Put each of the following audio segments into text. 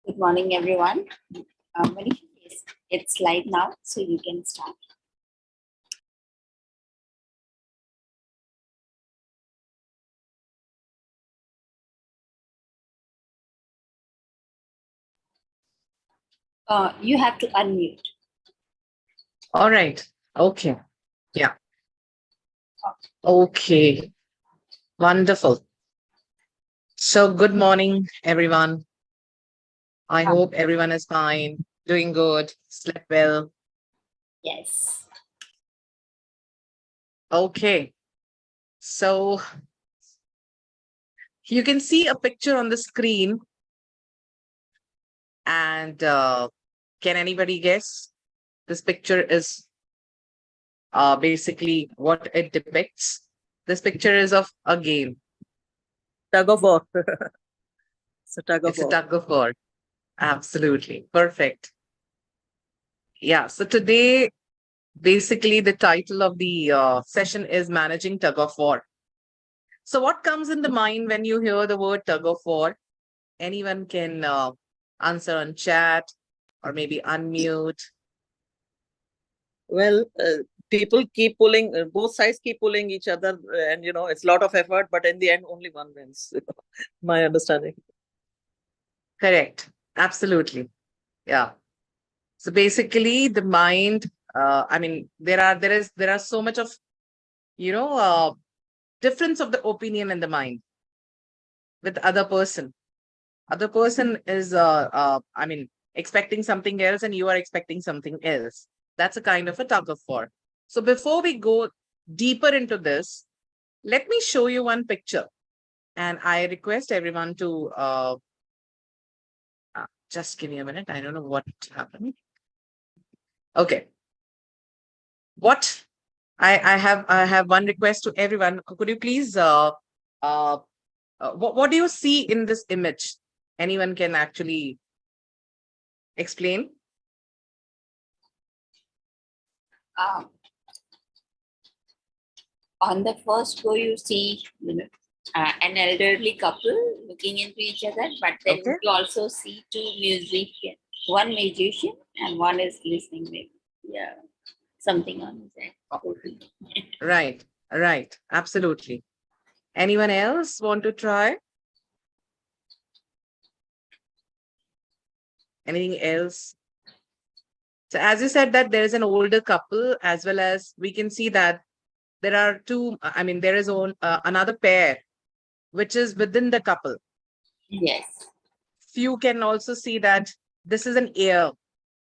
Good morning, everyone. Manisha, it's live now, so you can start. You have to unmute. All right. Okay. Yeah. Okay. Wonderful. So, good morning, everyone. I hope everyone is fine, doing good, slept well. Yes. Okay. So, you can see a picture on the screen, and can anybody guess? This picture is basically what it depicts. This picture is of a game. Tug of war. It's a tug of It's a war. tug of war. Absolutely. Perfect. Yeah. So, today, basically, the title of the session is Managing Tug of War. So, what comes in the mind when you hear the word tug of war? Anyone can answer on chat or maybe unmute. Well, people keep pulling, both sides keep pulling each other, and it's a lot of effort, but in the end, only one wins. My understanding. Correct. Absolutely. Yeah. So basically, the mind. I mean, there are so much of you know uh, difference of the opinion in the mind with other person. Other person is I mean expecting something else, and you are expecting something else. That's a kind of a tug of war. So before we go deeper into this, let me show you one picture, and I request everyone to just give me a minute. I don't know what happened. Okay, what I have one request to everyone. Could you please uh, what do you see in this image? Anyone can actually explain. Um, on the first go, you see an elderly couple looking into each other, but then Okay. you also see two musicians, one musician and one is listening, maybe. Yeah, something on his head. Right, right, absolutely. Anyone else want to try? Anything else? So as you said that there is an older couple, as well as we can see that there are two, I mean, there is another pair which is within the couple. Yes. Few can also see that this is an ear.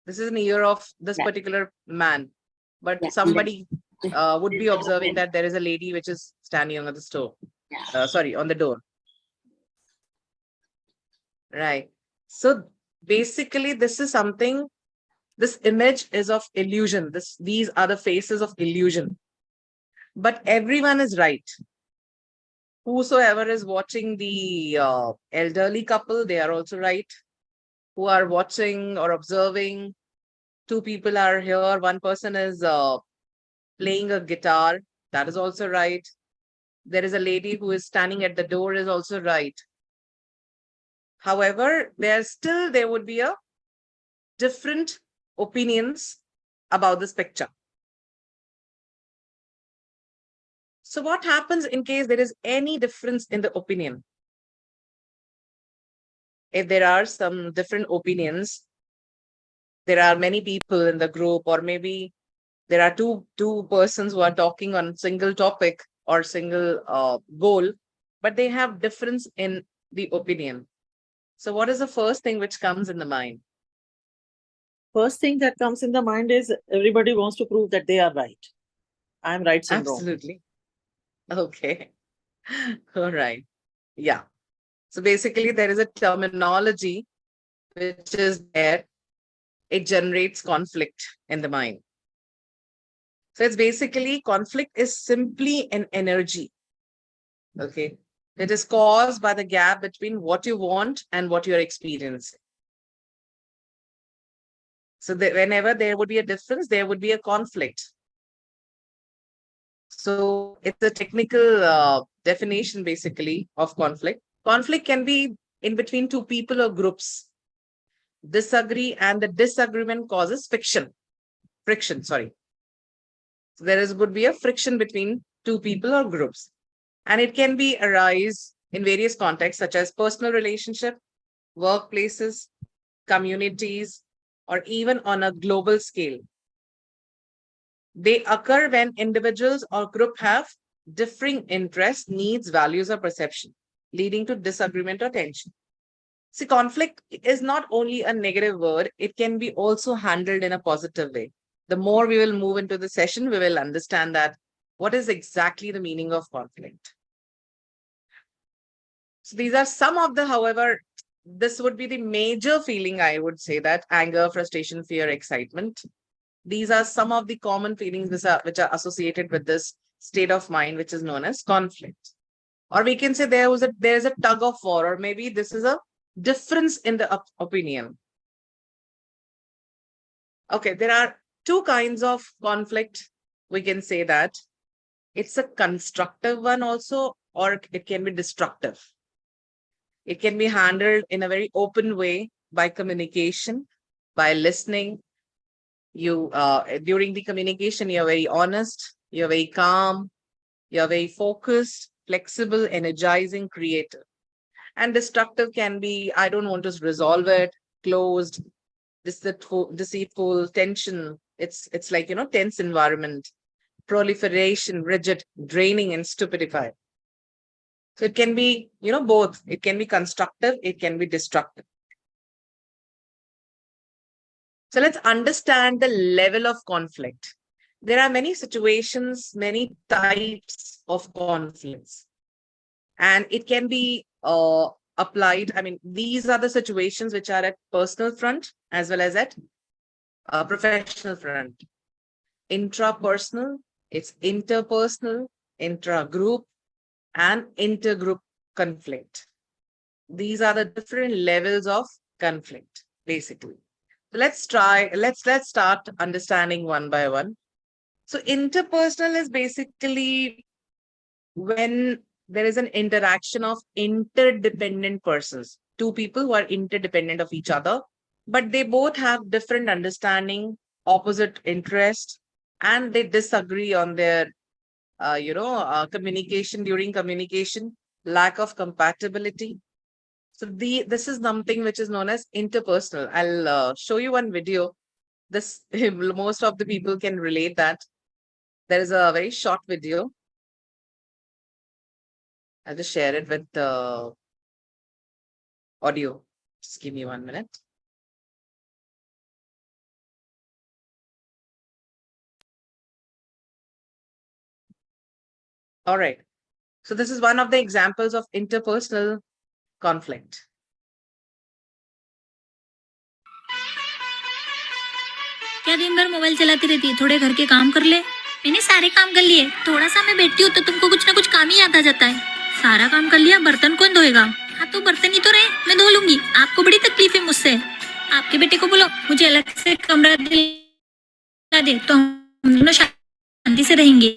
This is an ear of this particular man. But Yeah. somebody would be observing that there is a lady which is standing on the store. Yeah. Sorry, on the door. Right. So basically, this is something, this image is of illusion. These are the faces of illusion. But everyone is right. Whosoever is watching the elderly couple, they are also right. Who are watching or observing, two people are here. One person is playing a guitar. That is also right. There is a lady who is standing at the door is also right. However, there would be a different opinions about this picture. So what happens in case there is any difference in the opinion? If there are some different opinions, there are many people in the group, or maybe there are two persons who are talking on single topic or single goal, but they have difference in the opinion. So what is the first thing which comes in the mind? First thing that comes in the mind is everybody wants to prove that they are right. I'm right syndrome. Absolutely. Okay. All right. Yeah. So basically, there is a terminology which is there. It generates conflict in the mind. So it's basically conflict is simply an energy. Okay. It is caused by the gap between what you want and what you're experiencing. So whenever there would be a difference, there would be a conflict. So it's a technical definition basically of conflict. Conflict can be in between two people or groups. disagree, and the disagreement causes friction, sorry. So would be a friction between two people or groups. And it can be arise in various contexts, such as personal relationship, workplaces, communities, or even on a global scale. They occur when individuals or group have differing interests, needs, values, or perception, leading to disagreement or tension. See, conflict is not only a negative word, it can be also handled in a positive way. The more we will move into the session, we will understand that what is exactly the meaning of conflict. So these are some of the, however, this would be the major feeling, I would say, that anger, frustration, fear, excitement. These are some of the common feelings which are associated with this state of mind, which is known as conflict. Or we can say there is a tug of war, or maybe this is a difference in the opinion. Okay, there are two kinds of conflict. We can say that it's a constructive one also, or it can be destructive. It can be handled in a very open way by communication, by listening. You during the communication, you're very honest, you're very calm, you're very focused, flexible, energizing, creative. And destructive can be, I don't want to resolve it, closed, deceitful, tension. It's like, tense environment, proliferation, rigid, draining, and stupidify. So it can be, both. It can be constructive, it can be destructive. So let's understand the level of conflict. There are many situations, many types of conflicts, and it can be applied. I mean, these are the situations which are at personal front as well as at professional front. Intrapersonal, it's interpersonal, intra-group, and intergroup conflict. These are the different levels of conflict, basically. So let's start understanding one by one. So interpersonal is basically when there is an interaction of interdependent persons, two people who are interdependent of each other, but they both have different understanding, opposite interest, and they disagree on their communication, during communication, lack of compatibility. So this is something which is known as interpersonal. I'll show you one video. This most of the people can relate that. There is a very short video. I'll just share it with the audio. Just give me 1 minute. All right. So this is one of the examples of interpersonal conflict. क्या दिन भर mobile चलाती रहती है, थोड़े घर के काम कर ले। मैंने सारे काम कर लिए, थोड़ा सा मैं बैठती हूँ तो तुमको कुछ ना कुछ काम ही याद आ जाता है। सारा काम कर लिया, बर्तन कौन धोएगा? हाँ तो बर्तन ही तो रहे, मैं धो लूंगी। आपको बड़ी तकलीफ है मुझसे। आपके बेटे को बोलो मुझे अलग से कमरा दिला दे तो हम दोनों शांति से रहेंगे।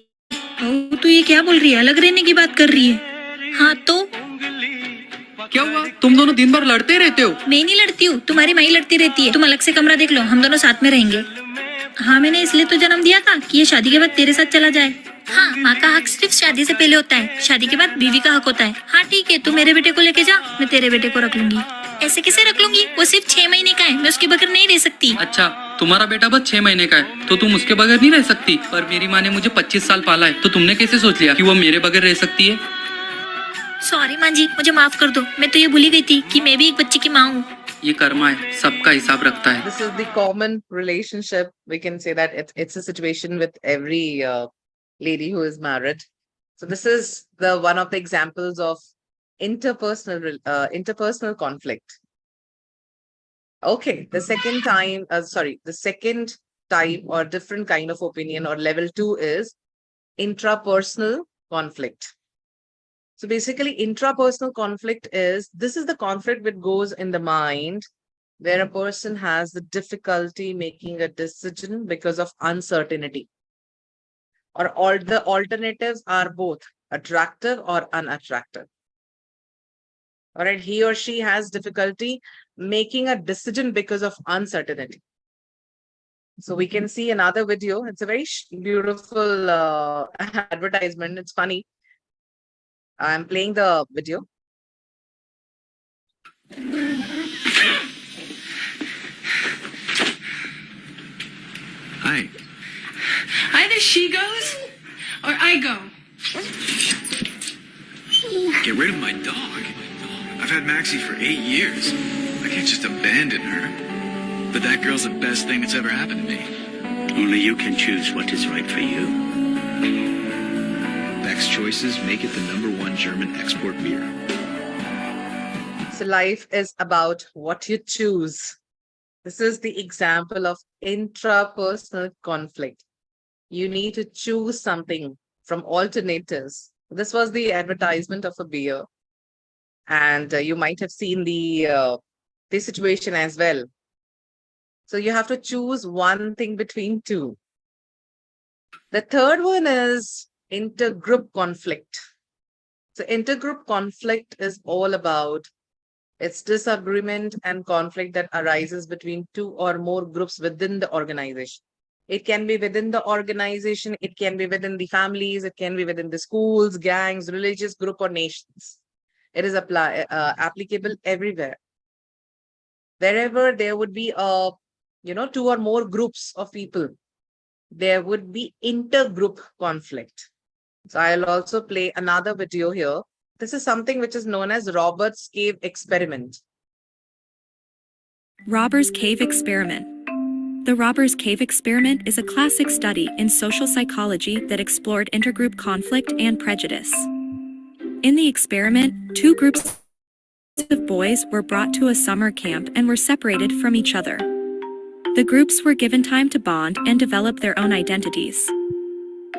तो ये क्या बोल रही है, अलग रहने की बात कर रही है? हाँ तो क्या हुआ, तुम दोनों दिन भर लड़ते रहते हो? मैं नहीं लड़ती हूँ, तुम्हारी माँ ही लड़ती रहती है। तुम अलग से कमरा देख लो, हम दोनों साथ में रहेंगे। हाँ मैंने इसलिए तो जन्म दिया था कि ये शादी के बाद तेरे साथ चला जाए। हाँ माँ का हक सिर्फ शादी से पहले होता है, शादी के बाद बीवी का हक होता है। हाँ ठीक है, तू मेरे बेटे को लेके जा, मैं तेरे बेटे को रख लूंगी। ऐसे कैसे रख लूंगी, वो सिर्फ 6 महीने का है, मैं उसके बगैर नहीं रह सकती। अच्छा, तुम्हारा बेटा बस 6 महीने का है तो तुम उसके बगैर नहीं रह सकती? पर मेरी माँ ने मुझे 25 साल पाला है, तो तुमने कैसे सोच लिया कि वो मेरे बगैर रह सकती है? सॉरी माँ जी, मुझे माफ कर दो, मैं तो ये भूल गई थी कि मैं भी एक बच्चे की माँ हूँ। ये कर्मा है, सबका हिसाब रखता है। This is the common relationship. We can say that it's a situation with every lady who is married. So this is one of the examples of interpersonal conflict. Okay, the second type or different kind of opinion or level 2 is intrapersonal conflict. So basically, intrapersonal conflict is the conflict which goes in the mind where a person has the difficulty making a decision because of uncertainty. Or all the alternatives are both attractive or unattractive. All right, he or she has difficulty making a decision because of uncertainty. So we can see another video. It's a very beautiful advertisement. It's funny. I'm playing the video. Hi. Either she goes or I go. Get rid of my dog. I've had Maxie for 8 years. I can't just abandon her. But that girl's the best thing that's ever happened to me. Only you can choose what is right for you. Beck's Choices make it the #1 German export beer. So life is about what you choose. This is the example of intrapersonal conflict. You need to choose something from alternatives. This was the advertisement of a beer. And you might have seen the situation as well. So you have to choose one thing between two. The third one is intergroup conflict. So intergroup conflict is all about it's disagreement and conflict that arises between two or more groups within the organization. It can be within the organization, it can be within the families, it can be within the schools, gangs, religious group, or nations. It is applicable everywhere. Wherever there would be two or more groups of people, there would be intergroup conflict. So I'll also play another video here. This is something which is known as Robert's Cave Experiment. Robbers Cave Experiment. The Robbers Cave Experiment is a classic study in social psychology that explored intergroup conflict and prejudice. In the experiment, 2 groups of boys were brought to a summer camp and were separated from each other. The groups were given time to bond and develop their own identities.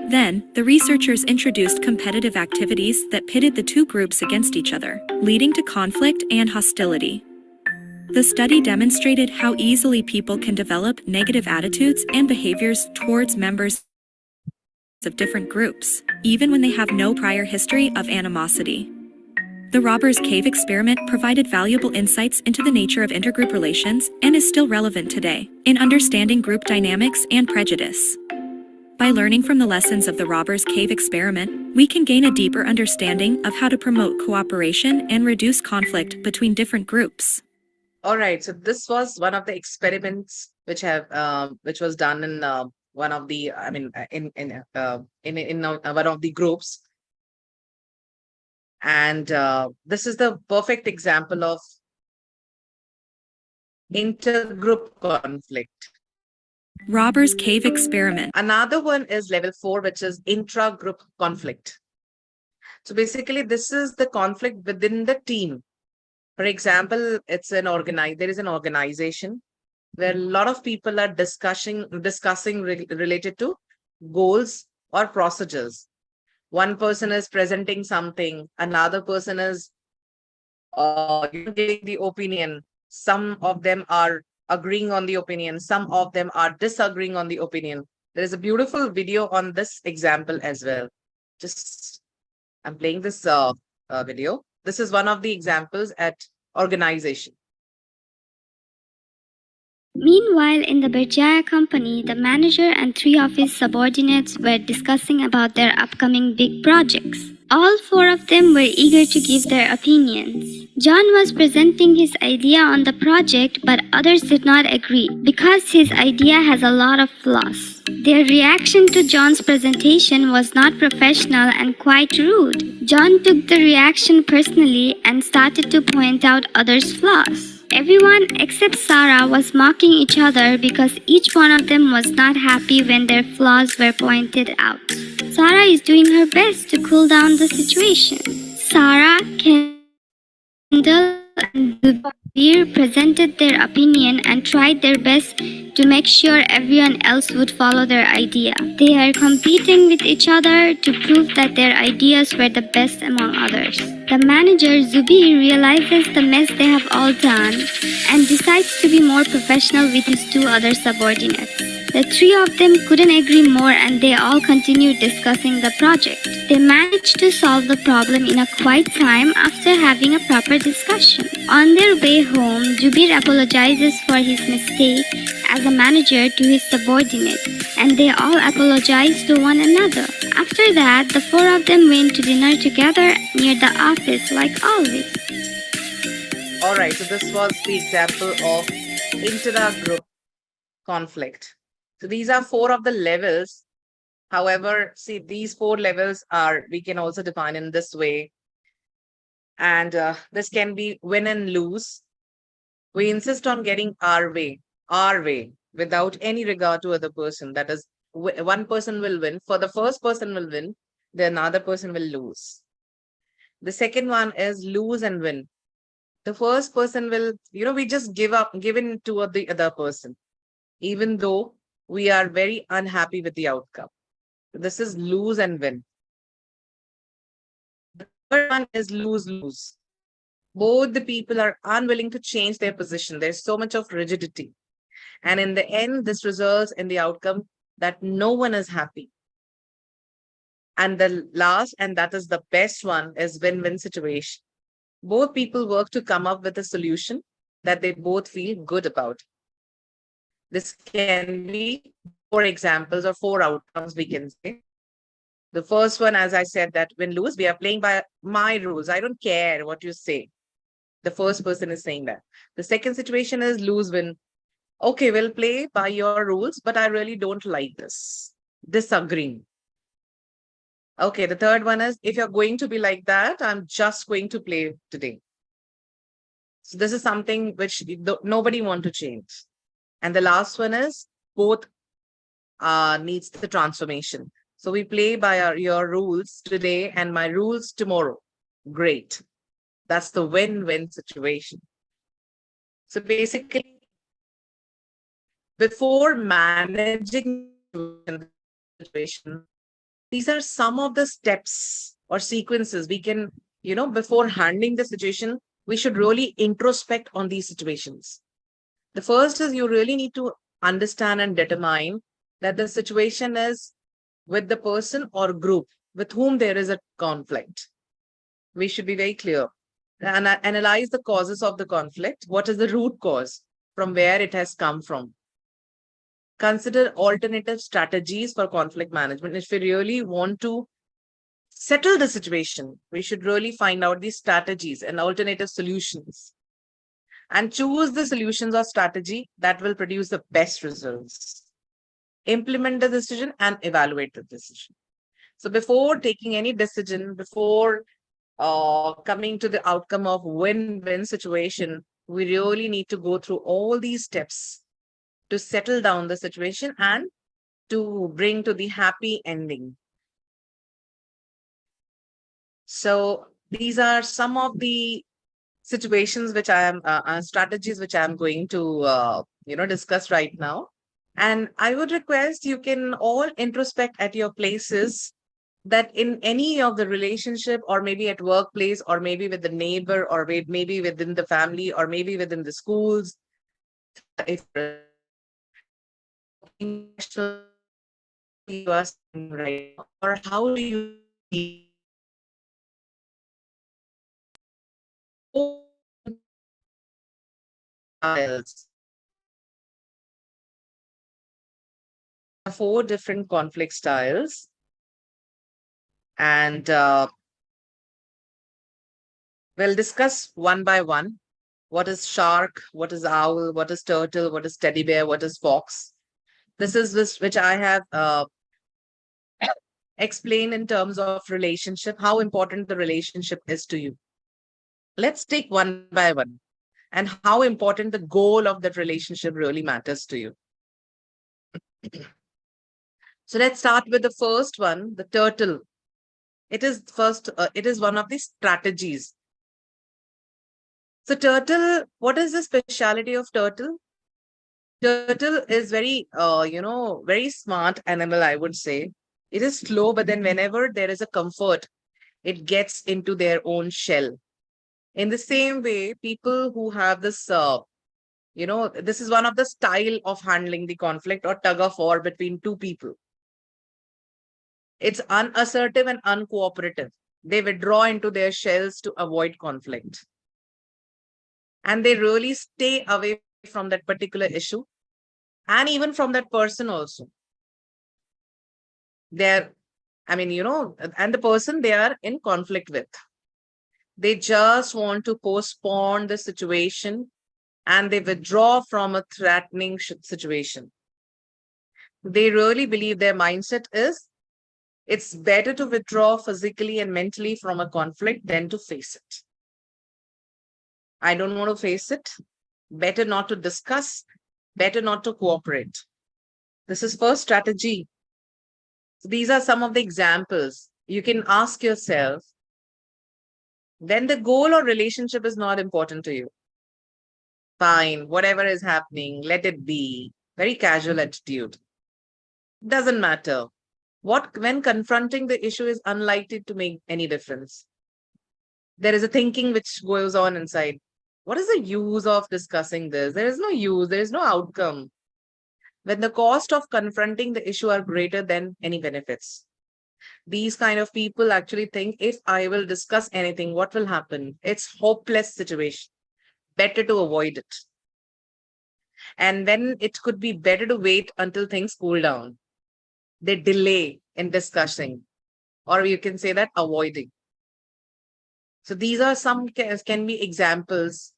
Then, the researchers introduced competitive activities that pitted the 2 groups against each other, leading to conflict and hostility. The study demonstrated how easily people can develop negative attitudes and behaviors towards members of different groups, even when they have no prior history of animosity. The Robbers Cave Experiment provided valuable insights into the nature of intergroup relations and is still relevant today in understanding group dynamics and prejudice. By learning from the lessons of the Robbers Cave Experiment, we can gain a deeper understanding of how to promote cooperation and reduce conflict between different groups. All right, so this was one of the experiments which was done in one of the one of the groups, and this is the perfect example of intergroup conflict. Robbers Cave Experiment. Another one is level 4, which is intra-group conflict. So basically, this is the conflict within the team. For example, there is an organization where a lot of people are discussing related to goals or procedures. One person is presenting something, another person is giving the opinion. Some of them are agreeing on the opinion, some of them are disagreeing on the opinion. There is a beautiful video on this example as well. I'm playing this video. This is one of the examples at organization. Meanwhile, in the Berjaya company, the manager and 3 of his subordinates were discussing about their upcoming big projects. All 4 of them were eager to give their opinions. John was presenting his idea on the project, but others did not agree because his idea has a lot of flaws. Their reaction to John's presentation was not professional and quite rude. John took the reaction personally and started to point out others' flaws. Everyone except Sarah was mocking each other because each one of them was not happy when their flaws were pointed out. Sarah is doing her best to cool down the situation. Sarah, Kendall, and Zubir presented their opinion and tried their best to make sure everyone else would follow their idea. They are competing with each other to prove that their ideas were the best among others. The manager, Zubir, realizes the mess they have all done and decides to be more professional with his 2 other subordinates. The three of them couldn't agree more and they all continued discussing the project. They managed to solve the problem in a quiet time after having a proper discussion. On their way home, Jubir apologizes for his mistake as a manager to his subordinate, and they all apologize to one another. After that, the four of them went to dinner together near the office like always. All right, so this was the example of intra-group conflict. So these are four of the levels. However, see, these four levels are, we can also define in this way. And this can be win and lose. We insist on getting our way, without any regard to other person. That is, one person will win. For the first person will win, the another person will lose. The second one is lose and win. The first person will, we just give in to the other person, even though we are very unhappy with the outcome. This is lose and win. The third one is lose-lose. Both the people are unwilling to change their position. There's so much of rigidity. And in the end, this results in the outcome that no one is happy. And the last, and that is the best one, is win-win situation. Both people work to come up with a solution that they both feel good about. This can be 4 examples or 4 outcomes, we can say. The first one, as I said, that win-lose, we are playing by my rules. I don't care what you say. The first person is saying that. The second situation is lose-win. Okay, we'll play by your rules, but I really don't like this. Disagreeing. Okay, the third one is, if you're going to be like that, I'm just going to play today. So this is something which nobody wants to change. And the last one is, both needs the transformation. So we play by your rules today and my rules tomorrow. Great. That's the win-win situation. So basically, before managing the situation, these are some of the steps or sequences we can, before handling the situation, we should really introspect on these situations. The first is you really need to understand and determine that the situation is with the person or group with whom there is a conflict. We should be very clear and analyze the causes of the conflict. What is the root cause, from where it has come from? Consider alternative strategies for conflict management. If we really want to settle the situation, we should really find out these strategies and alternative solutions and choose the solutions or strategy that will produce the best results. Implement the decision and evaluate the decision. So before taking any decision, before coming to the outcome of win-win situation, we really need to go through all these steps to settle down the situation and to bring to the happy ending. So these are some of the situations which I am, strategies which I am going to, discuss right now. And I would request you can all introspect at your places, that in any of the relationship, or maybe at workplace, or maybe with the neighbor, or maybe within the family, or maybe within the schools, if you are saying right now, or how do you see styles? 4 different conflict styles, and we'll discuss one by one. What is shark? What is owl? What is turtle? What is teddy bear? What is fox? This is which I have explained in terms of relationship, how important the relationship is to you. Let's take one by one, and how important the goal of that relationship really matters to you. So let's start with the first one, the turtle. It is one of the strategies. So turtle, what is the speciality of turtle? Turtle is very, very smart animal, I would say. It is slow, but then whenever there is a comfort, it gets into their own shell. In the same way, people who have this, this is one of the style of handling the conflict or tug of war between two people. It's unassertive and uncooperative. They withdraw into their shells to avoid conflict. And they really stay away from that particular issue and even from that person also. And the person they are in conflict with. They just want to postpone the situation and they withdraw from a threatening situation. They really believe their mindset is it's better to withdraw physically and mentally from a conflict than to face it. I don't want to face it. Better not to discuss. Better not to cooperate. This is first strategy. So these are some of the examples. You can ask yourself, then the goal or relationship is not important to you. Fine, whatever is happening, let it be. Very casual attitude. Doesn't matter. When confronting the issue is unlikely to make any difference. There is a thinking which goes on inside. What is the use of discussing this? There is no use. There is no outcome. When the cost of confronting the issue are greater than any benefits. These kind of people actually think if I will discuss anything, what will happen? It's hopeless situation. Better to avoid it. And then it could be better to wait until things cool down. They delay in discussing, or you can say that avoiding. So these are some can be examples.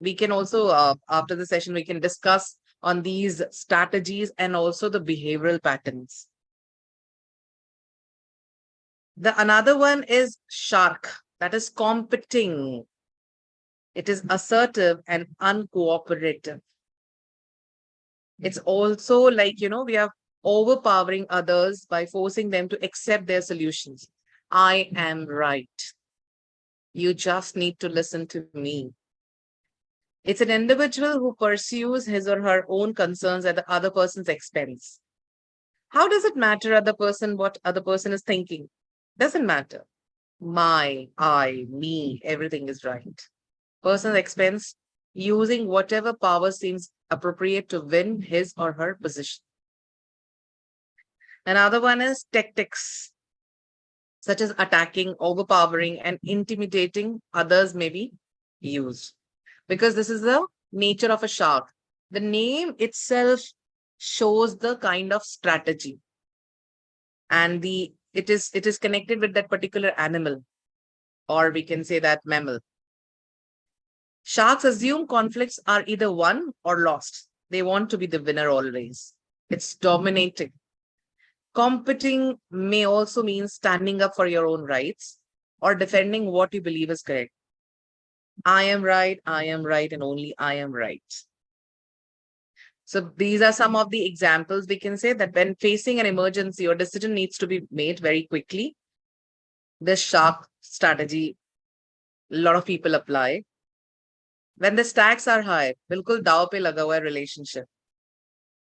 We can also, after the session, we can discuss on these strategies and also the behavioral patterns. Another one is shark, that is competing. It is assertive and uncooperative. It's also like, we are overpowering others by forcing them to accept their solutions. I am right. You just need to listen to me. It's an individual who pursues his or her own concerns at the other person's expense. How does it matter what other person is thinking? Doesn't matter. Me, everything is right. Person's expense, using whatever power seems appropriate to win his or her position. Another one is tactics, such as attacking, overpowering, and intimidating others may be used. Because this is the nature of a shark. The name itself shows the kind of strategy. And it is connected with that particular animal, or we can say that mammal. Sharks assume conflicts are either won or lost. They want to be the winner always. It's dominating. Competing may also mean standing up for your own rights or defending what you believe is correct. I am right, and only I am right. So these are some of the examples we can say that when facing an emergency or decision needs to be made very quickly, this shark strategy, a lot of people apply. When the stakes are high, bilkul daaw pe laga hua hai relationship.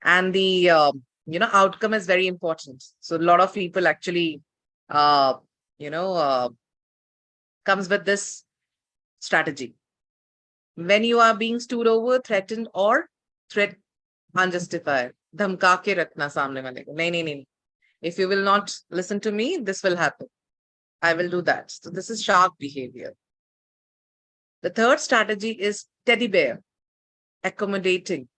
And the outcome is very important. So a lot of people actually comes with this strategy. When you are being stood over, threatened, or threat unjustified, dhamka ke rakhna samne wale ko. Nahi. If you will not listen to me, this will happen. I will do that. So this is shark behavior. The third strategy is teddy bear, accommodating.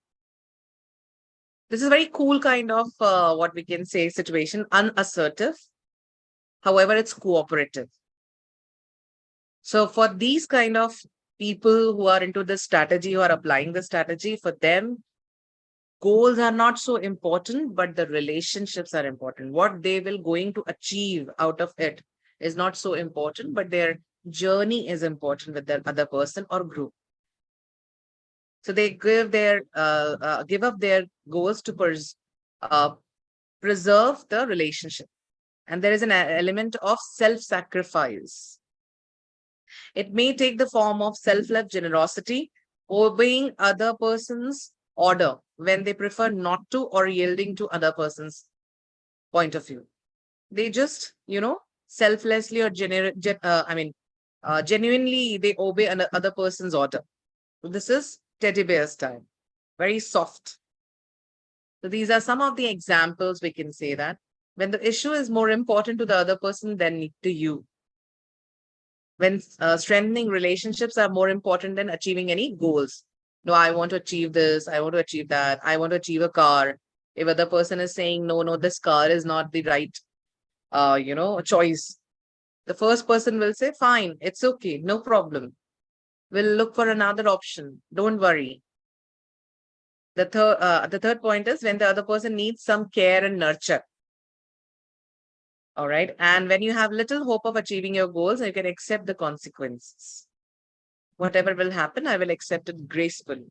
This is a very cool kind of what we can say situation, unassertive. However, it's cooperative. So for these kind of people who are into this strategy, who are applying the strategy, for them, goals are not so important, but the relationships are important. What they will going to achieve out of it is not so important, but their journey is important with the other person or group. So they give up their goals to preserve the relationship. And there is an element of self-sacrifice. It may take the form of self-love, generosity, obeying other person's order when they prefer not to, or yielding to other person's point of view. They just, selflessly or genuinely they obey another person's order. So this is teddy bear style. very soft. So these are some of the examples we can say that when the issue is more important to the other person than to you. When strengthening relationships are more important than achieving any goals. No, I want to achieve this, I want to achieve that, I want to achieve a car. If other person is saying, no, this car is not the right, choice. The first person will say, fine, it's okay, no problem. We'll look for another option. Don't worry. The third point is when the other person needs some care and nurture. All right. And when you have little hope of achieving your goals, you can accept the consequences. Whatever will happen, I will accept it gracefully.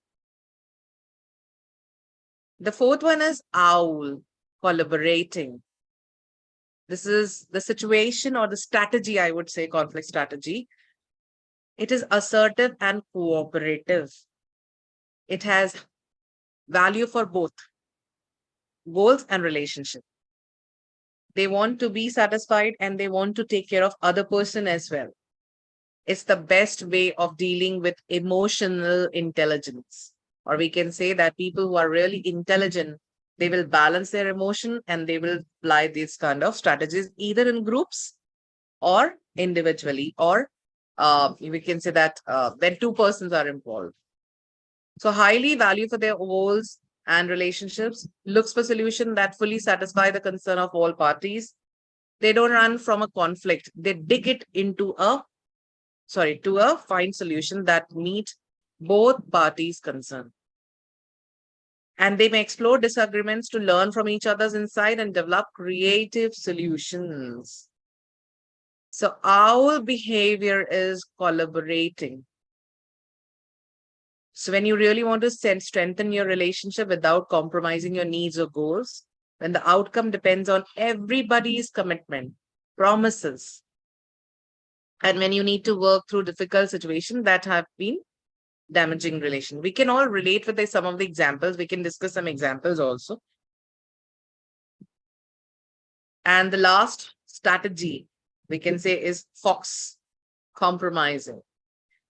The fourth one is owl, collaborating. This is the situation or the strategy, I would say, conflict strategy. It is assertive and cooperative. It has value for both goals and relationship. They want to be satisfied and they want to take care of other person as well. It's the best way of dealing with emotional intelligence. Or we can say that people who are really intelligent, they will balance their emotion and they will apply these kind of strategies either in groups or individually, or we can say that when two persons are involved. So highly value for their goals and relationships, looks for solutions that fully satisfy the concern of all parties. They don't run from a conflict. They dig it into a fine solution that meet both parties' concern. And they may explore disagreements to learn from each other's insight and develop creative solutions. So our behavior is collaborating. So when you really want to strengthen your relationship without compromising your needs or goals, when the outcome depends on everybody's commitment, promises, and when you need to work through difficult situations that have been damaging relation. We can all relate with some of the examples. We can discuss some examples also. And the last strategy we can say is fox, compromising.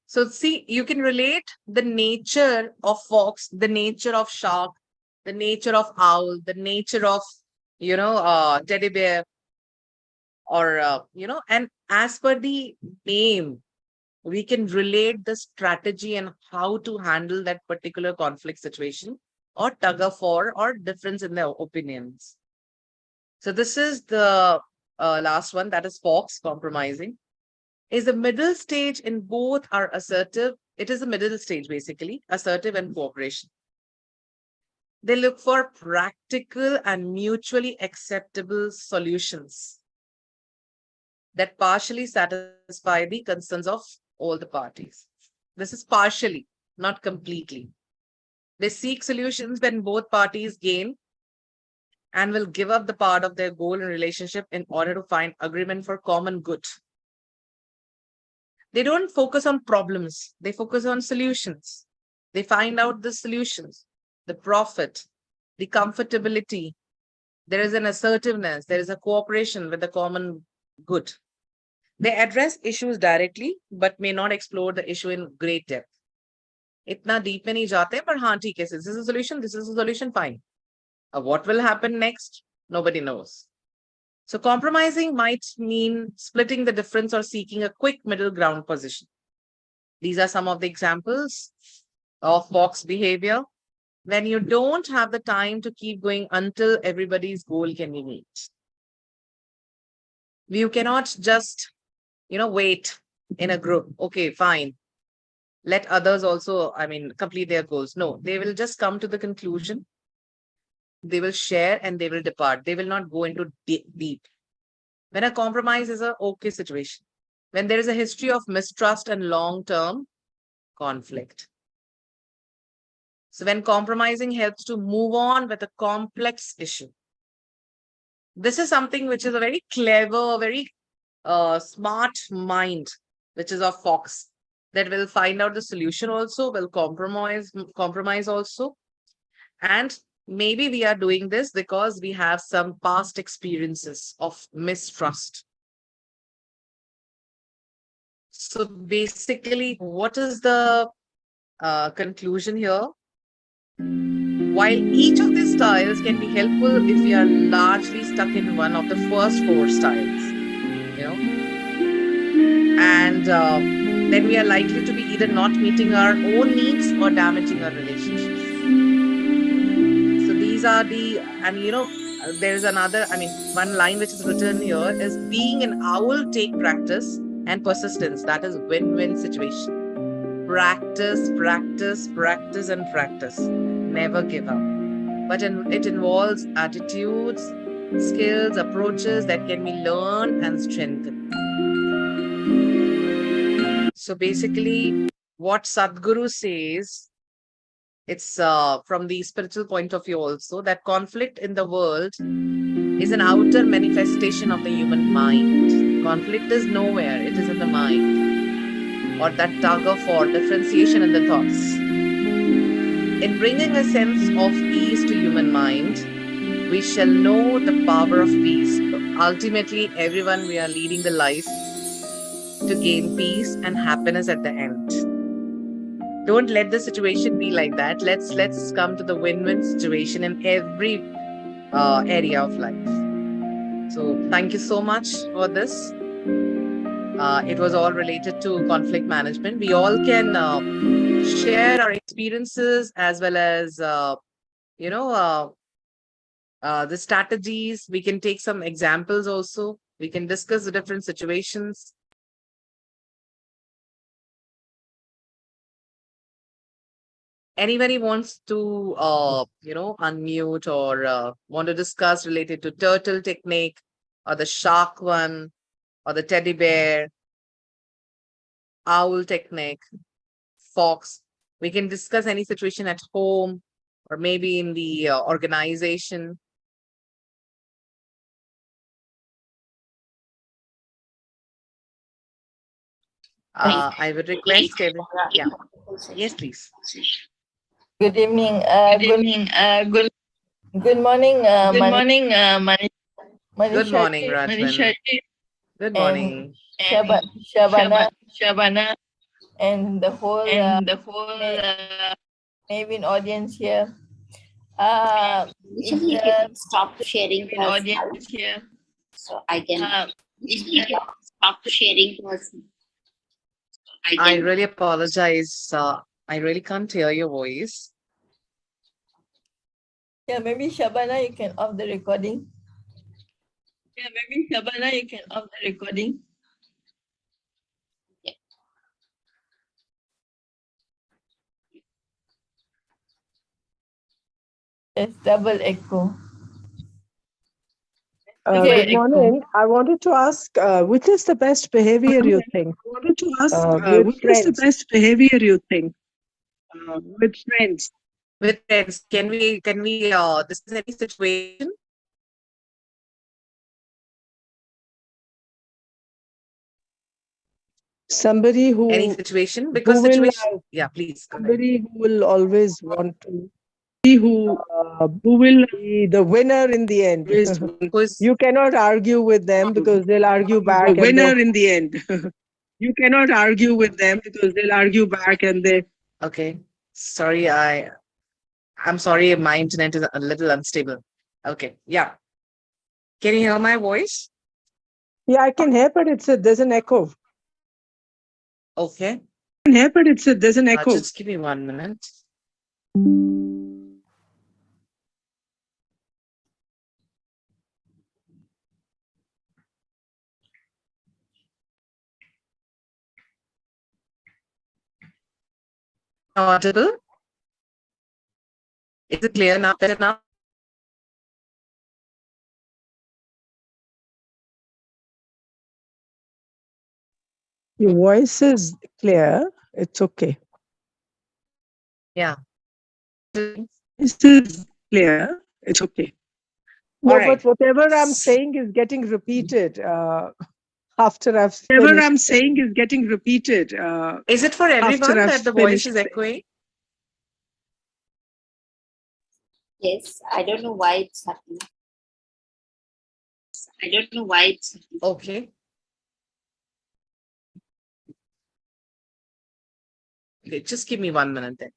So see, you can relate the nature of fox, the nature of shark, the nature of owl, the nature of, teddy bear, or, and as per the name, we can relate the strategy and how to handle that particular conflict situation or tug of war or difference in their opinions. So this is the last one, that is fox, compromising. Is the middle stage in both are assertive. It is the middle stage, basically, assertive and cooperation. They look for practical and mutually acceptable solutions that partially satisfy the concerns of all the parties. This is partially, not completely. They seek solutions when both parties gain and will give up the part of their goal and relationship in order to find agreement for common good. They don't focus on problems. They focus on solutions. They find out the solutions, the profit, the comfortability. There is an assertiveness. There is a cooperation with the common good. They address issues directly, but may not explore the issue in great depth. Itna deep mein nahi jate, but haan, theek hai, this is a solution, fine. What will happen next? Nobody knows. So compromising might mean splitting the difference or seeking a quick middle ground position. These are some of the examples of fox behavior. When you don't have the time to keep going until everybody's goal can be met. You cannot just, wait in a group. Okay, fine. Let others also, complete their goals. No, they will just come to the conclusion. They will share and they will depart. They will not go into deep. When a compromise is a okay situation, when there is a history of mistrust and long-term conflict. So when compromising helps to move on with a complex issue. This is something which is a very clever, very smart mind, which is of fox, that will find out the solution also, will compromise also. And maybe we are doing this because we have some past experiences of mistrust. So basically, what is the conclusion here? While each of these styles can be helpful if we are largely stuck in one of the first four styles, and then we are likely to be either not meeting our own needs or damaging our relationships. So these are the, and there's another, one line which is written here is being an owl take practice and persistence. That is win-win situation. Practice, practice, practice, and practice. Never give up. But it involves attitudes, skills, approaches that can be learned and strengthened. So basically, what Sadhguru says, it's from the spiritual point of view also, that conflict in the world is an outer manifestation of the human mind. Conflict is nowhere, it is in the mind. Or that tug of war, differentiation in the thoughts. In bringing a sense of ease to human mind, we shall know the power of peace. So ultimately, everyone, we are leading the life to gain peace and happiness at the end. Don't let the situation be like that. Let's come to the win-win situation in every area of life. So thank you so much for this. It was all related to conflict management. We all can share our experiences as well as the strategies. We can take some examples also. We can discuss the different situations. Anybody wants to unmute or want to discuss related to turtle technique or the shark one or the teddy bear, owl technique, fox? We can discuss any situation at home or maybe in the organization. I would request everyone. Yeah. Yes, please. Good evening. Good morning. Manisha. Good morning, Rajman. Good morning. Shabana, and the whole Navin audience here. Usually you can stop sharing to us. So I can stop sharing to us. I really apologize. I really can't hear your voice. Yeah, maybe Shabana, you can off the recording. It's double echo. Good morning. I wanted to ask, which is the best behavior you think? With friends? Behavior you think with friends? With friends, can we discuss any situation? Somebody who Any situation? Because will, situation. Yeah, please. Go ahead. somebody who will always want to Who will be the winner in the end. who's You cannot argue with them because they'll argue back. the winner in the end? You cannot argue with them because they'll argue back and they. Okay. Sorry, I'm sorry, my internet is a little unstable. Okay, yeah. Can you hear my voice? Yeah, I can hear, but there's an echo. Okay. I can hear, but there's an echo. Just give me 1 minute. Audible? Is it clear now? Better now? Your voice is clear. It's okay. Yeah. This is clear. It's okay. No, All right. but whatever I'm saying is getting repeated after I've Whatever finished. I'm saying is getting repeated. Is it for everyone that the voice is echoing? Yes, I don't know why it's happening. Okay. Okay, just give me 1 minute then.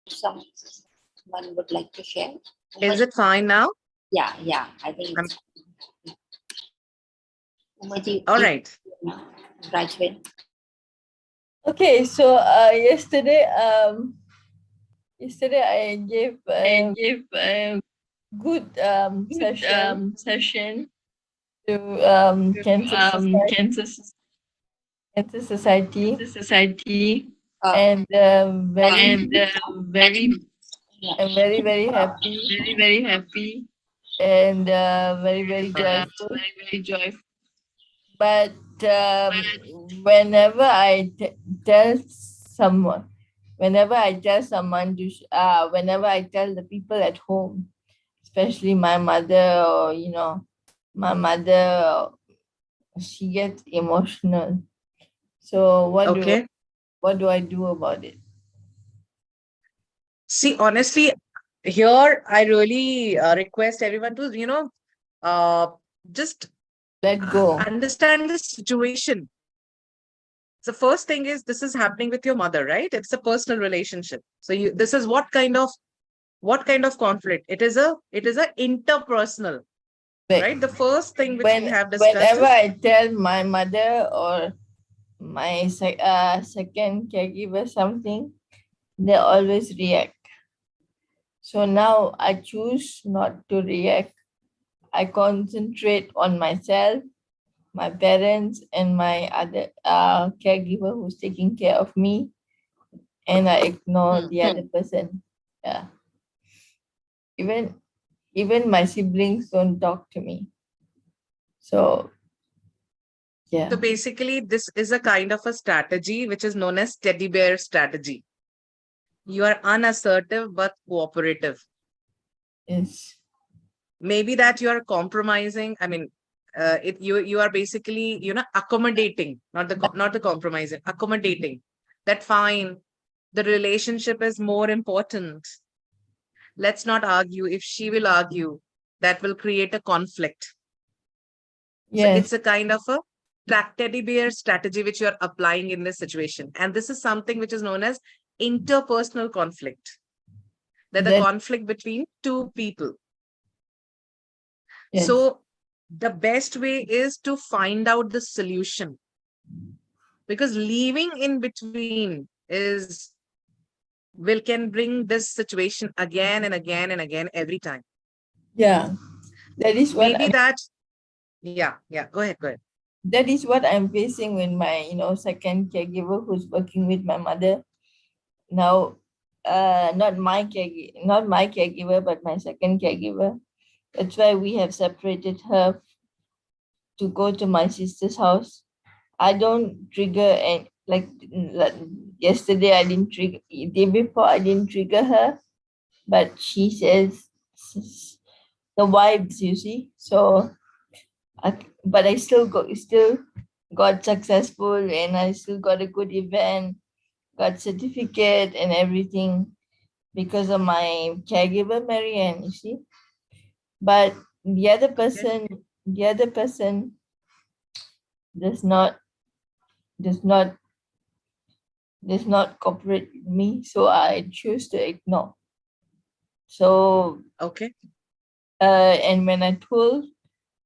someone would like to share. Is it fine now? Yeah, I think it's Umaji, All right. Rajvin. Okay, so yesterday I gave a good session to Cancer Society, and I'm very very happy and very joyful. But whenever I tell someone, whenever I tell the people at home, especially my mother, or my mother, she gets emotional. So what do I do about it? See, honestly, here I really request everyone to, just Let go. understand the situation. The first thing is this is happening with your mother, right? It's a personal relationship. So this is what kind of conflict? It is a interpersonal, right? The first thing which we have discussed Whenever is, I tell my mother or my second caregiver something, they always react. So now I choose not to react. I concentrate on myself, my parents, and my other caregiver who's taking care of me, and I ignore the other person. Yeah. Even my siblings don't talk to me. So yeah. so basically this is a kind of a strategy which is known as teddy bear strategy. You are unassertive but cooperative. Yes. Maybe that you are compromising. I mean, you are basically accommodating, not the compromising, accommodating. That fine, the relationship is more important. Let's not argue. If she will argue, that will create a conflict. So Yes. it's a kind of a teddy bear strategy which you are applying in this situation, and this is something which is known as interpersonal conflict. That the conflict between two people. Yes. So the best way is to find out the solution, because leaving in between can bring this situation again and again and again every time. Yeah, that is what Maybe go ahead. That is what I'm facing with my second caregiver who's working with my mother now. Not my caregiver, but my second caregiver. That's why we have separated her to go to my sister's house. I don't trigger, and like yesterday I didn't trigger, day before I didn't trigger her, but she says the vibes, you see. So but I still got successful, and I still got a good event, got certificate and everything because of my caregiver Marianne, you see. But the other person does not cooperate with me, so I choose to ignore. So okay. And when I told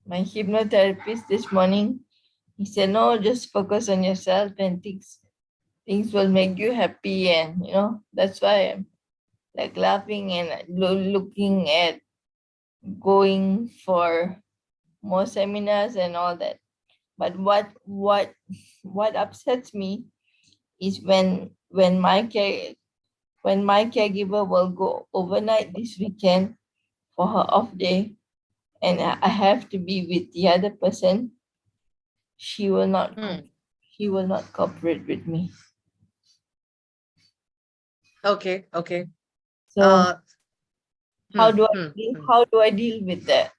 my hypnotherapist this morning, he said, no, just focus on yourself and things will make you happy. And that's why I'm like laughing and looking at going for more seminars and all that. But what upsets me is when my caregiver will go overnight this weekend for her off day, and I have to be with the other person. She will not cooperate with me. Okay. So how do I deal with that?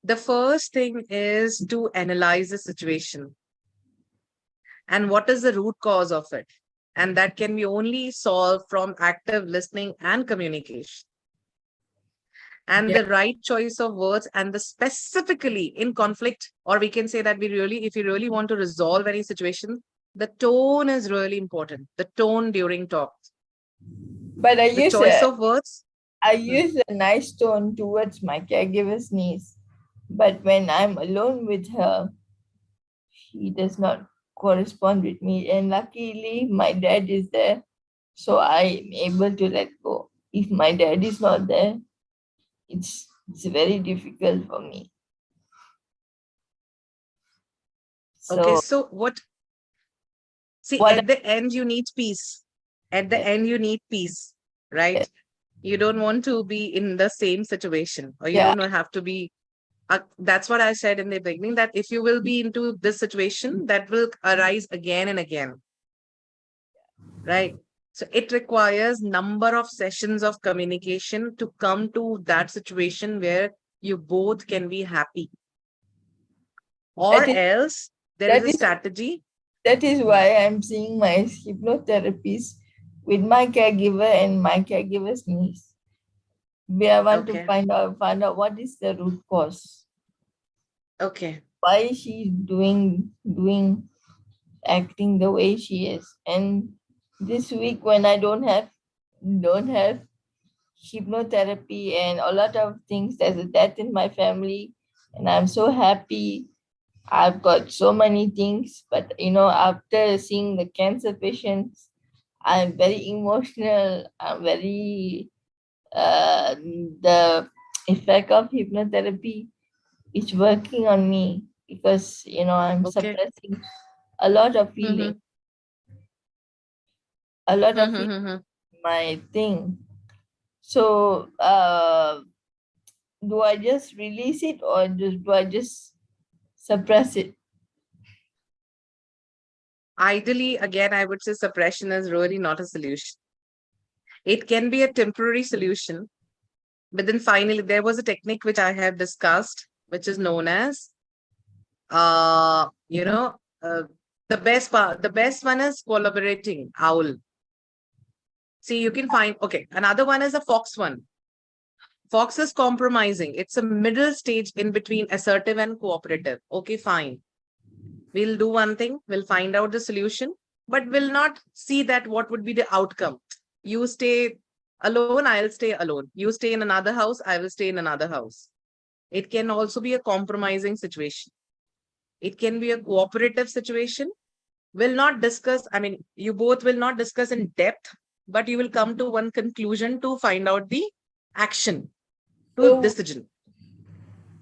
The first thing is to analyze the situation and what is the root cause of it, and that can be only solved from active listening and communication, and the right choice of words, and the specifically in conflict, or we can say that if you really want to resolve any situation, the tone is really important. The tone during talks. But I The use choice of words. I use a nice tone towards my caregiver's niece. But when I'm alone with her, she does not correspond with me. And luckily, my dad is there, so I'm able to let go. If my dad is not there, it's very difficult for me. Okay, So so what? See, what at the end, you need peace. At the end, you need peace, right? You don't want to be in the same situation, or you yeah, don't have to be. That's what I said in the beginning, that if you will be into this situation, that will arise again and again, right? So it requires number of sessions of communication to come to that situation where you both can be happy, or that is else there is that a is strategy. that is why I'm seeing my hypnotherapist with my caregiver and my caregiver's niece. We want to Okay. find out what is the root cause. Okay. Why she's doing acting the way she is. And this week when I don't have hypnotherapy and a lot of things, there's a death in my family, and I'm so happy. I've got so many things, but after seeing the cancer patients, I'm very emotional. I'm very the effect of hypnotherapy is working on me because I'm Okay. suppressing a lot of feeling, Mm-hmm. a lot of feeling, Mm-hmm. my thing. So do I just release it or do I just suppress it? Ideally, again, I would say suppression is really not a solution. It can be a temporary solution, but then finally, there was a technique which I have discussed, which is known as, uh, you know, uh, the best part. The best one is collaborating owl. See, you can find. Okay, another one is a fox one. Fox is compromising. It's a middle stage in between assertive and cooperative. Okay, fine. We'll do one thing. We'll find out the solution, but we'll not see that what would be the outcome. You stay alone, I'll stay alone. You stay in another house, I will stay in another house. It can also be a compromising situation. It can be a cooperative situation. We'll not discuss, I mean, you both will not discuss in depth, but you will come to one conclusion to find out the action to So, decision.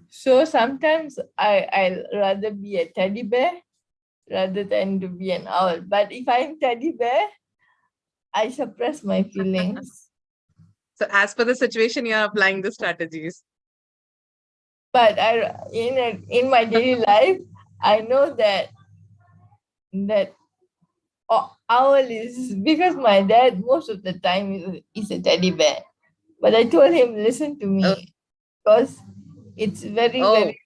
so sometimes I'll rather be a teddy bear rather than to be an owl. But if I'm teddy bear, I suppress my feelings. So as per the situation, you are applying the strategies. But in my daily life, I know that owl is because my dad most of the time is a teddy bear. But I told him, listen to Oh, me, because it's very, oh, very,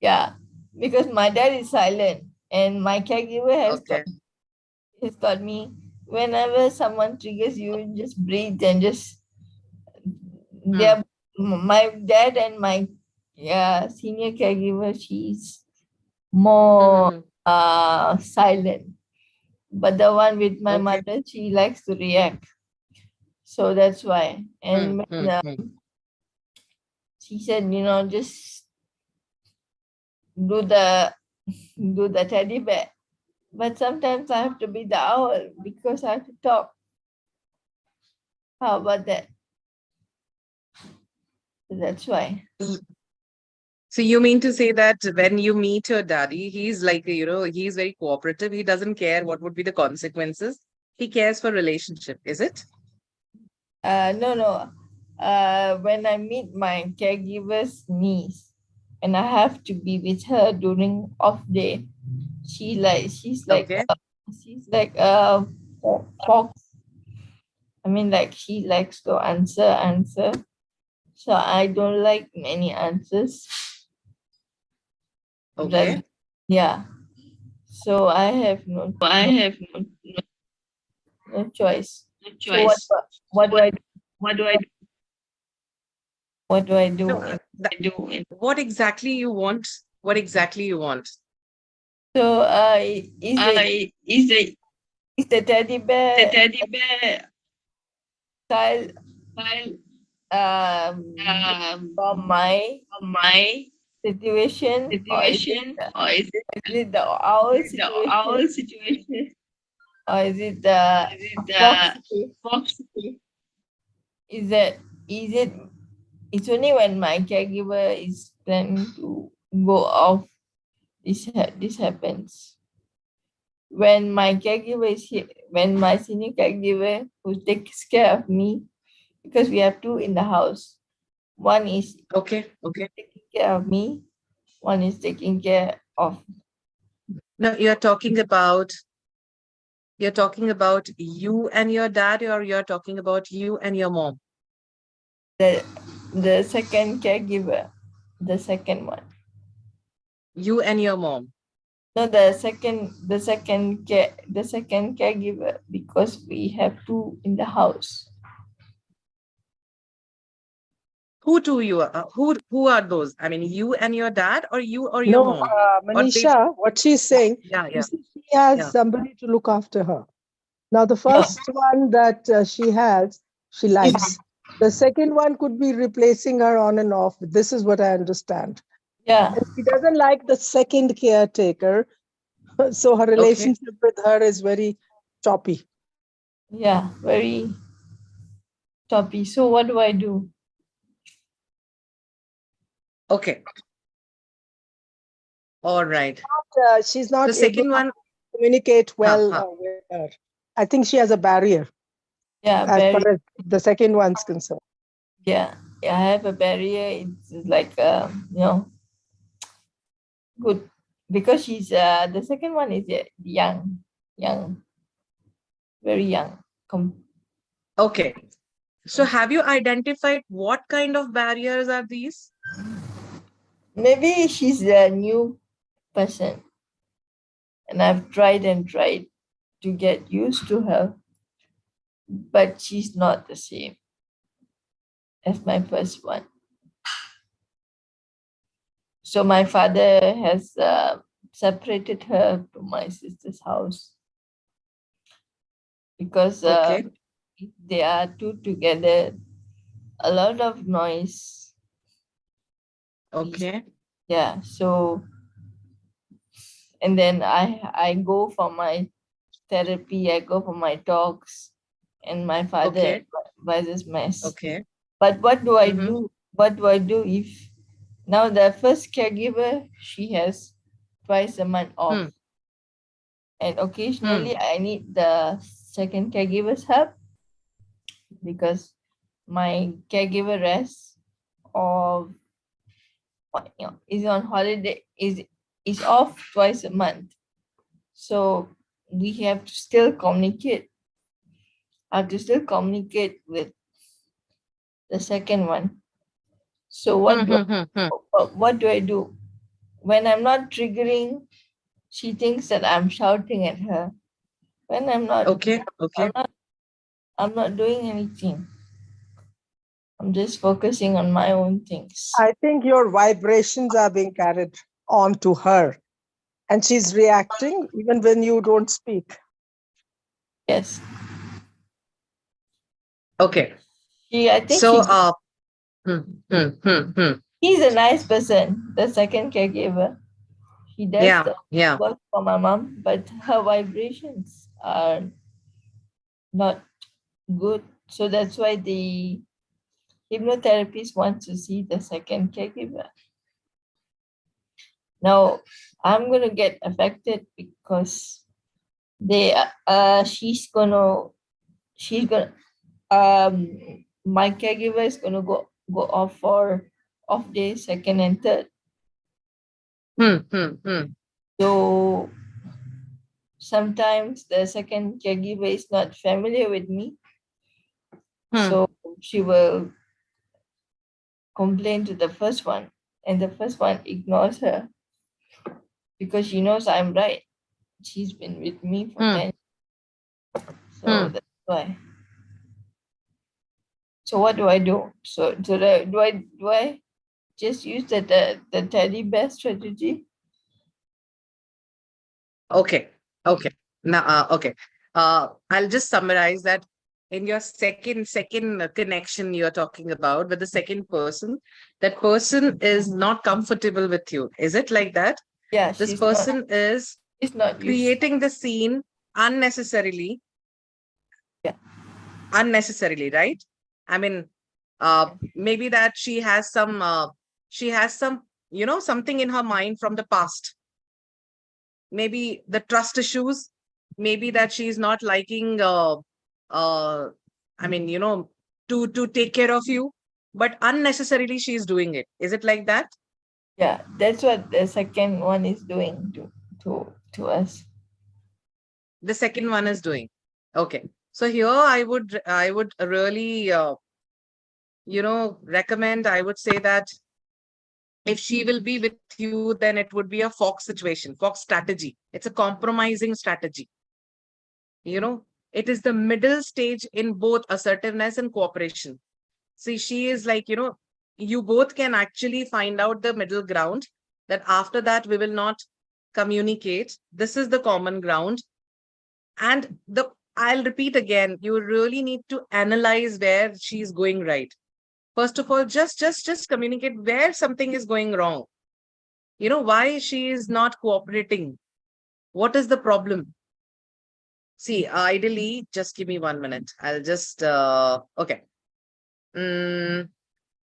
yeah, because my dad is silent and my caregiver okay. has taught me whenever someone triggers you, just breathe and just, Hmm. they're my dad and my senior caregiver, she's more Hmm. silent. But the one with my Okay. mother, she likes to react. So that's why. Hmm. And Hmm. when Hmm. she said, just do the teddy bear. But sometimes I have to be the owl because I have to talk. How about that? That's why. So you mean to say that when you meet your daddy, he's like, he's very cooperative. He doesn't care what would be the consequences. He cares for relationship, is it? No. When I meet my caregiver's niece and I have to be with her during off day, she's like Okay. she's like a fox. I mean, like she likes to answer. So I don't like many answers. Okay. Yeah. So I have I have no no choice. So choice. what do I do? What do I What do I do? No, do? what exactly you want? What exactly you want? So is Is the teddy bear teddy bear child from my situation, or is it the our situation, or is it the fox situation? Is that is it? It's only when my caregiver is planning to go off, this happens. When my caregiver is here, when my senior caregiver who takes care of me, because we have two in the house. One is Okay. taking care of me, one is taking care of Now you're talking about you and your dad, or you're talking about you and your mom? the second caregiver, the second one. You and your mom. No, the second caregiver, because we have two in the house. Who do you who are those? I mean, you and your dad, or you or your No, mom? Or they, Manisha, what she's saying, yeah, you yeah, see, she has yeah. somebody to look after her. Now, the first one that she has, she likes. The second one could be replacing her on and off. This is what I understand. Yeah, And she doesn't like the second caretaker. So her Okay. relationship with her is very choppy. yeah, very choppy. So what do I do? Okay. All right. She's The not able second to one, communicate well huh. with her. I think she has a barrier Yeah, as far very. as the second one's concerned. Yeah, I have a barrier. It's like good, because she's the second one is young, very young. Okay. So have you identified what kind of barriers are these? Maybe she's a new person, and I've tried and tried to get used to her, but she's not the same as my first one. So my father has separated her to my sister's house, because Okay. if they are two together, a lot of noise. Okay. Yeah, so, and then I go for my therapy, I go for my talks, and my father Okay. advises mess. Okay. But what do I Mhm. do? What do I do if now the first caregiver, she has twice a month off, and occasionally I need the second caregiver's help, because my caregiver rests or is on holiday, is off twice a month. So we have to still communicate. I have to still communicate with the second one. So what do I do? When I'm not triggering, she thinks that I'm shouting at her. When I'm not, Okay. Okay. I'm not doing anything. I'm just focusing on my own things. I think your vibrations are being carried on to her, and she's reacting even when you don't speak. Yes. Okay. I think So he's a nice person, the second caregiver. He does yeah, the yeah. work for my mom, but her vibrations are not good. So that's why the hypnotherapist wants to see the second caregiver. Now I'm gonna get affected, because she's gonna my caregiver is gonna go off for off day second and third. So sometimes the second caregiver is not familiar with me. So she will complain to the first one, and the first one ignores her, because she knows I'm right. She's been with me for 10 years. So that's why. So what do I do? So do I just use the teddy bear strategy? Okay. Okay. Now, okay. I'll just summarize that. in your second connection you're talking about with the second person, that person is not comfortable with you. Is it like that? Yeah, This she's person is not used. creating the scene unnecessarily. Yeah. Unnecessarily, right? I mean, maybe that she has some, something in her mind from the past. Maybe the trust issues, maybe that she's not liking, I mean, to take care of you, but unnecessarily she's doing it. Is it like that? Yeah, that's what the second one is doing to us. The second one is doing. Okay. So here I would really, recommend, I would say that if she will be with you, then it would be a Fox situation, Fox strategy. It's a compromising strategy. It is the middle stage in both assertiveness and cooperation. See, she is like, you both can actually find out the middle ground, that after that we will not communicate. This is the common ground. And I'll repeat again, you really need to analyze where she's going right. First of all, just communicate where something is going wrong. Why she is not cooperating. What is the problem? See, ideally, just give me 1 minute. I'll just, okay.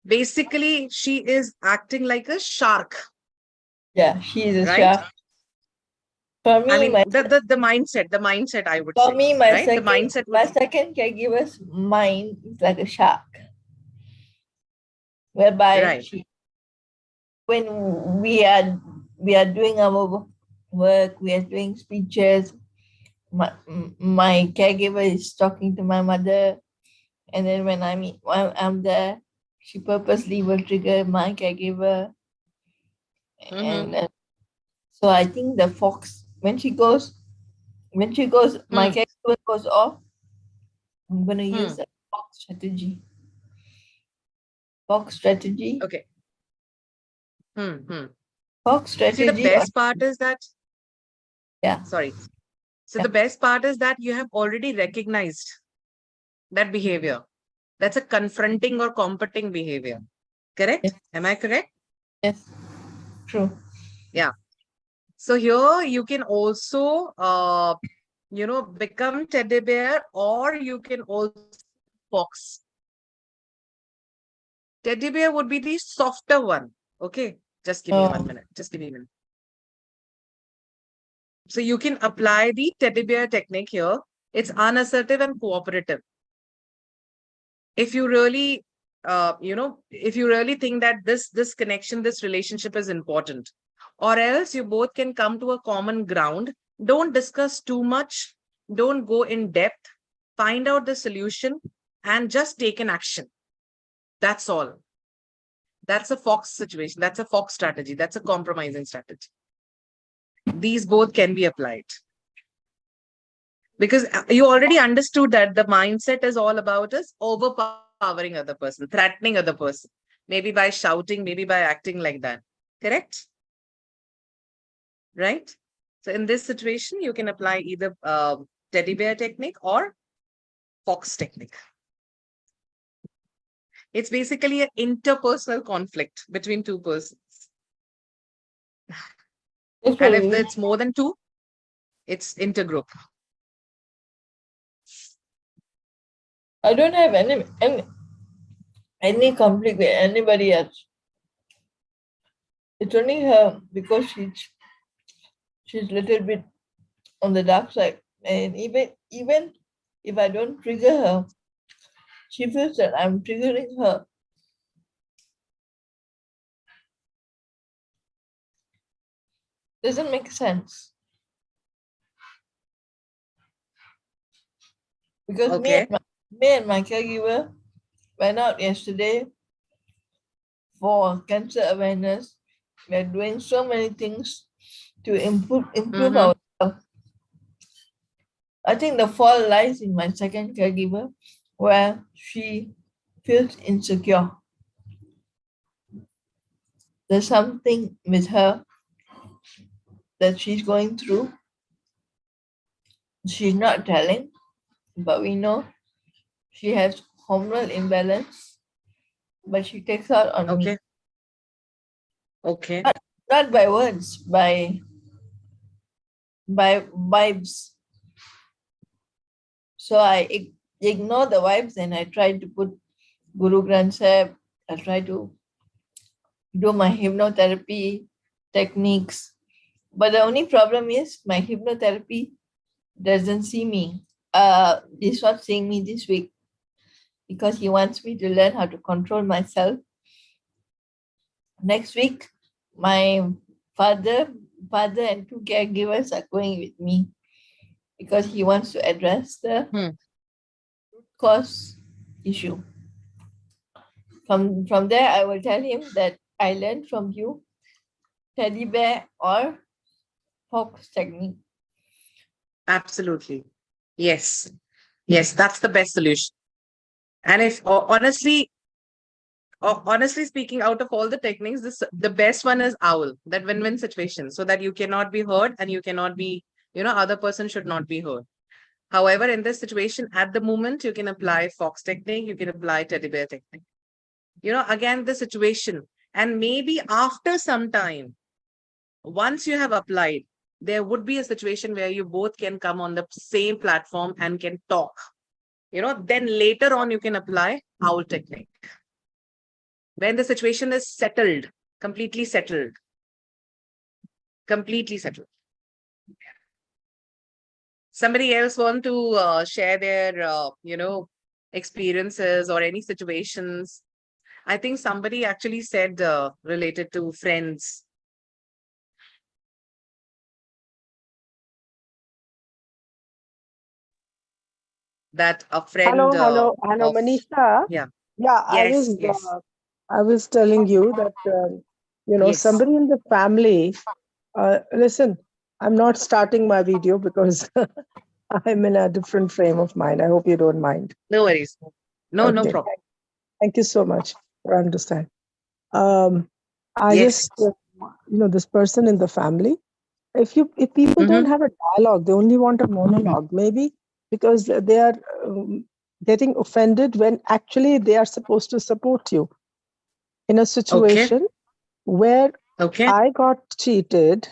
Basically, she is acting like a shark. Yeah, she is a right? shark. For me, I mean, the mindset, I would for say. me, my right? second, The mindset my would, second caregiver's mind is like a shark, whereby right. when we are doing our work, we are doing speeches. My caregiver is talking to my mother, and then when I'm there, she purposely will trigger my caregiver, and so I think the fox, when she goes, my caregiver goes off, I'm going to use the fox strategy. Fox strategy. Okay. Fox strategy. See, the best part is that, yeah. Sorry. So the best part is that you have already recognized that behavior. That's a confronting or competing behavior. Correct? Yes. Am I correct? Yes. True. Yeah. So here you can also, become teddy bear, or you can also fox. Teddy bear would be the softer one. Okay. Just give me 1 minute. Just give me a minute. So you can apply the teddy bear technique here. It's unassertive and cooperative. If you really, if you really think that this connection, this relationship is important, or else you both can come to a common ground. Don't discuss too much. Don't go in depth. Find out the solution and just take an action. That's all. That's a fox situation. That's a fox strategy. That's a compromising strategy. These both can be applied. Because you already understood that the mindset is all about us overpowering other person, threatening other person, maybe by shouting, maybe by acting like that. Correct? Right? So in this situation, you can apply either teddy bear technique or fox technique. It's basically an interpersonal conflict between two persons. And if it's more than two, it's intergroup. I don't have any conflict with anybody else. It's only her, because she's a little bit on the dark side, and even if I don't trigger her, she feels that I'm triggering her. Doesn't make sense. Because me and my caregiver went out yesterday for cancer awareness. We're doing so many things to improve our health. I think the fault lies in my second caregiver, where she feels insecure. There's something with her that she's going through. She's not telling, but we know she has hormonal imbalance, but she takes out on me. Okay. Okay. Not by words, by vibes. So I ignore the vibes and I try to put Guru Granth Sahib. I try to do my hypnotherapy techniques. But the only problem is my hypnotherapy doesn't see me. He's not seeing me this week because he wants me to learn how to control myself. Next week, my father and two caregivers are going with me because he wants to address the root cause issue. From there, I will tell him that I learned from you teddy bear or fox technique. Absolutely. Yes. Yes, that's the best solution. And if honestly speaking, out of all the techniques, the best one is owl, that win-win situation, so that you cannot be heard and you cannot be, other person should not be heard. However, in this situation, at the moment, you can apply fox technique, you can apply teddy bear technique. Again, the situation. And maybe after some time, once you have applied, there would be a situation where you both can come on the same platform and can talk. Then later on, you can apply owl technique. When the situation is settled, completely settled. Somebody else want to share their, experiences or any situations? I think somebody actually said related to friends. That a friend. Hello, of- Manisha. Yeah. Yeah, Yes. Yes. I was telling you that, Yes. somebody in the family, listen, I'm not starting my video because I'm in a different frame of mind. I hope you don't mind. No worries. No Okay. problem. Thank you so much for understanding. I Yes. just, this person in the family, if people don't have a dialogue, they only want a monologue, maybe because they are getting offended when actually they are supposed to support you in a situation where I got cheated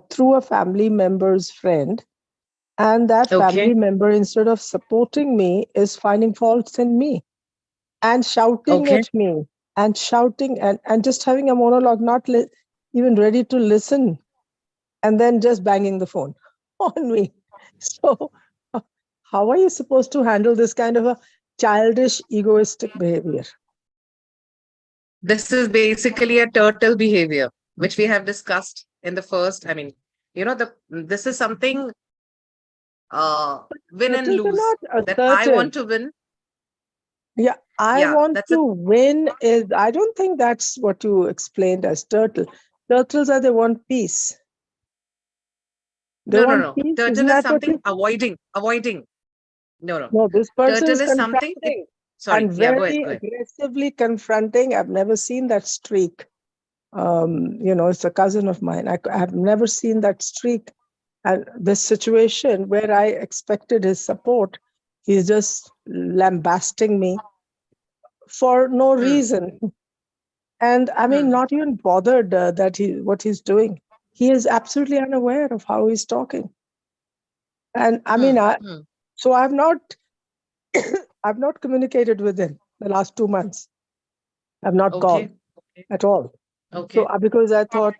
through a family member's friend, and that family member, instead of supporting me, is finding faults in me and shouting at me and shouting and just having a monologue, not even ready to listen, and then just banging the phone on me. So how are you supposed to handle this kind of a childish, egoistic behavior? This is basically a turtle behavior, which we have discussed in the first. I mean, this is something win and lose. That I want to win. Yeah, I want to win is, I don't think that's what you explained as turtle. Turtles are, they want peace. They want peace. Turtle Isn't is that something avoiding. No. No, this person Turtle is is something. confronting. Sorry. And Yeah, very go ahead. aggressively confronting. I've never seen that streak. It's a cousin of mine. I have never seen that streak. And this situation where I expected his support, he's just lambasting me for no reason. And I mean, not even bothered that what he's doing. He is absolutely unaware of how he's talking. And I mean, so I've not communicated with him the last 2 months. I've not called at all. So because I thought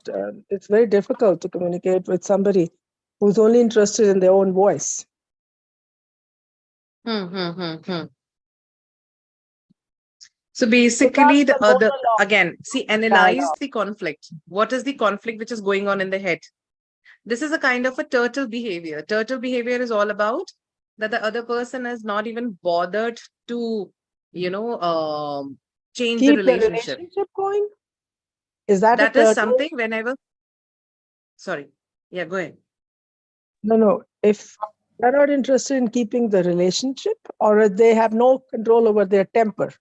it's very difficult to communicate with somebody who's only interested in their own voice. So basically, the other, again, analyze the conflict. What is the conflict which is going on in the head? This is a kind of a turtle behavior. Turtle behavior is all about that the other person is not even bothered to, change Keep the relationship. Going? Is that is something whenever. Sorry. Yeah, go ahead. No. If they're not interested in keeping the relationship, or they have no control over their temper.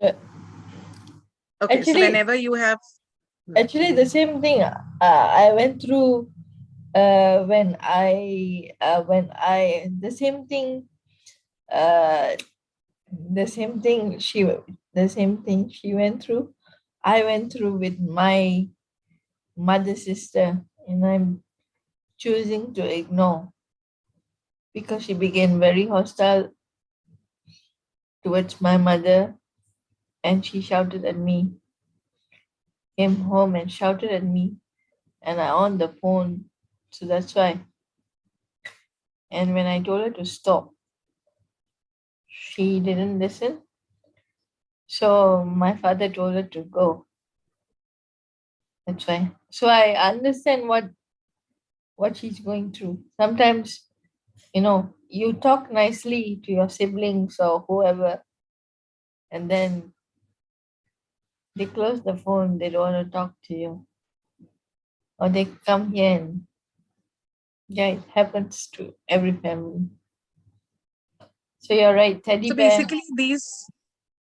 Yeah. Okay, so whenever you have. Actually, the same thing I went through when I the same thing uh, the same thing she went through, I went through with my mother sister, and I'm choosing to ignore because she became very hostile towards my mother, and she shouted at me, came home and shouted at me, and I on the phone. So that's why. And when I told her to stop, she didn't listen. So my father told her to go. That's why. So I understand what she's going through. Sometimes, you talk nicely to your siblings or whoever, and then they close the phone, they don't want to talk to you. Or they come here and yeah, it happens to every family. So you're right, teddy So bear. basically, these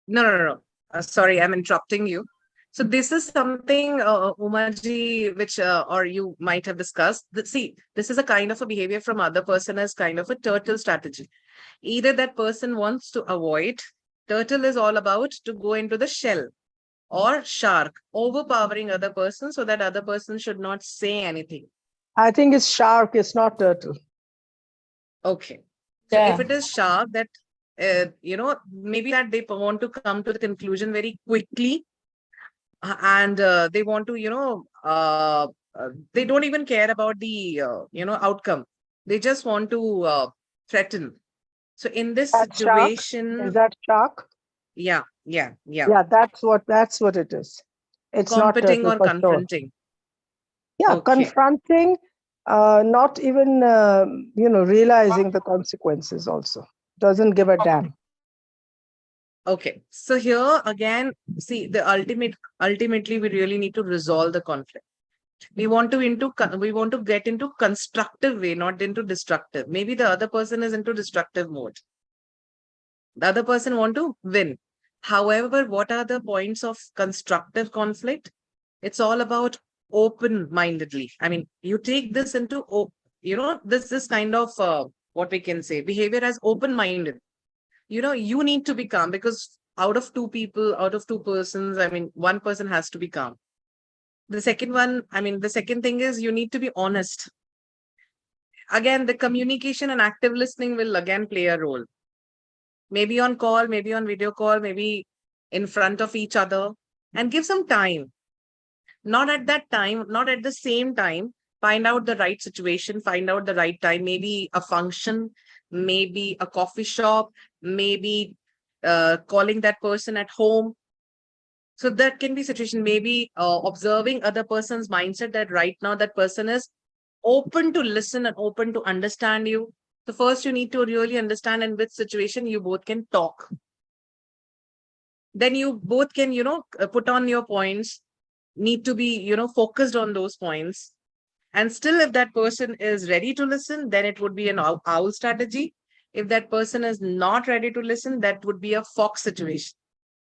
no. Sorry, I'm interrupting you. So this is something, Umaji, which or you might have discussed. See, this is a kind of a behavior from other person as kind of a turtle strategy. Either that person wants to avoid. Turtle is all about to go into the shell, or shark, overpowering other person so that other person should not say anything. I think it's shark, it's not turtle. Okay. So if it is shark, that maybe that they want to come to the conclusion very quickly, and they want to, they don't even care about the outcome. They just want to threaten. So in this That shark? situation, Is that shark? yeah. Yeah, that's what it is. It's not Competing turtle or for sure. confronting. Yeah, Okay. confronting, not even realizing the consequences. Also doesn't give a damn. Okay. So here again, see, ultimately we really need to resolve the conflict. We want to get into constructive way, not into destructive. Maybe the other person is into destructive mode. The other person want to win. However, what are the points of constructive conflict? It's all about open-mindedly. I mean, you take this into, this kind of what we can say behavior as open-minded. You need to be calm, because out of two persons, I mean, one person has to be calm. The second thing is you need to be honest. Again, the communication and active listening will again play a role. Maybe on call, maybe on video call, maybe in front of each other, and give some time. Not at that time, not at the same time. Find out the right situation, find out the right time, maybe a function, maybe a coffee shop, maybe calling that person at home. So that can be situation, maybe observing other person's mindset, that right now that person is open to listen and open to understand you. So first you need to really understand in which situation you both can talk. Then you both can, put on your points, need to be, focused on those points. And still, if that person is ready to listen, then it would be an owl strategy. If that person is not ready to listen, that would be a fox situation,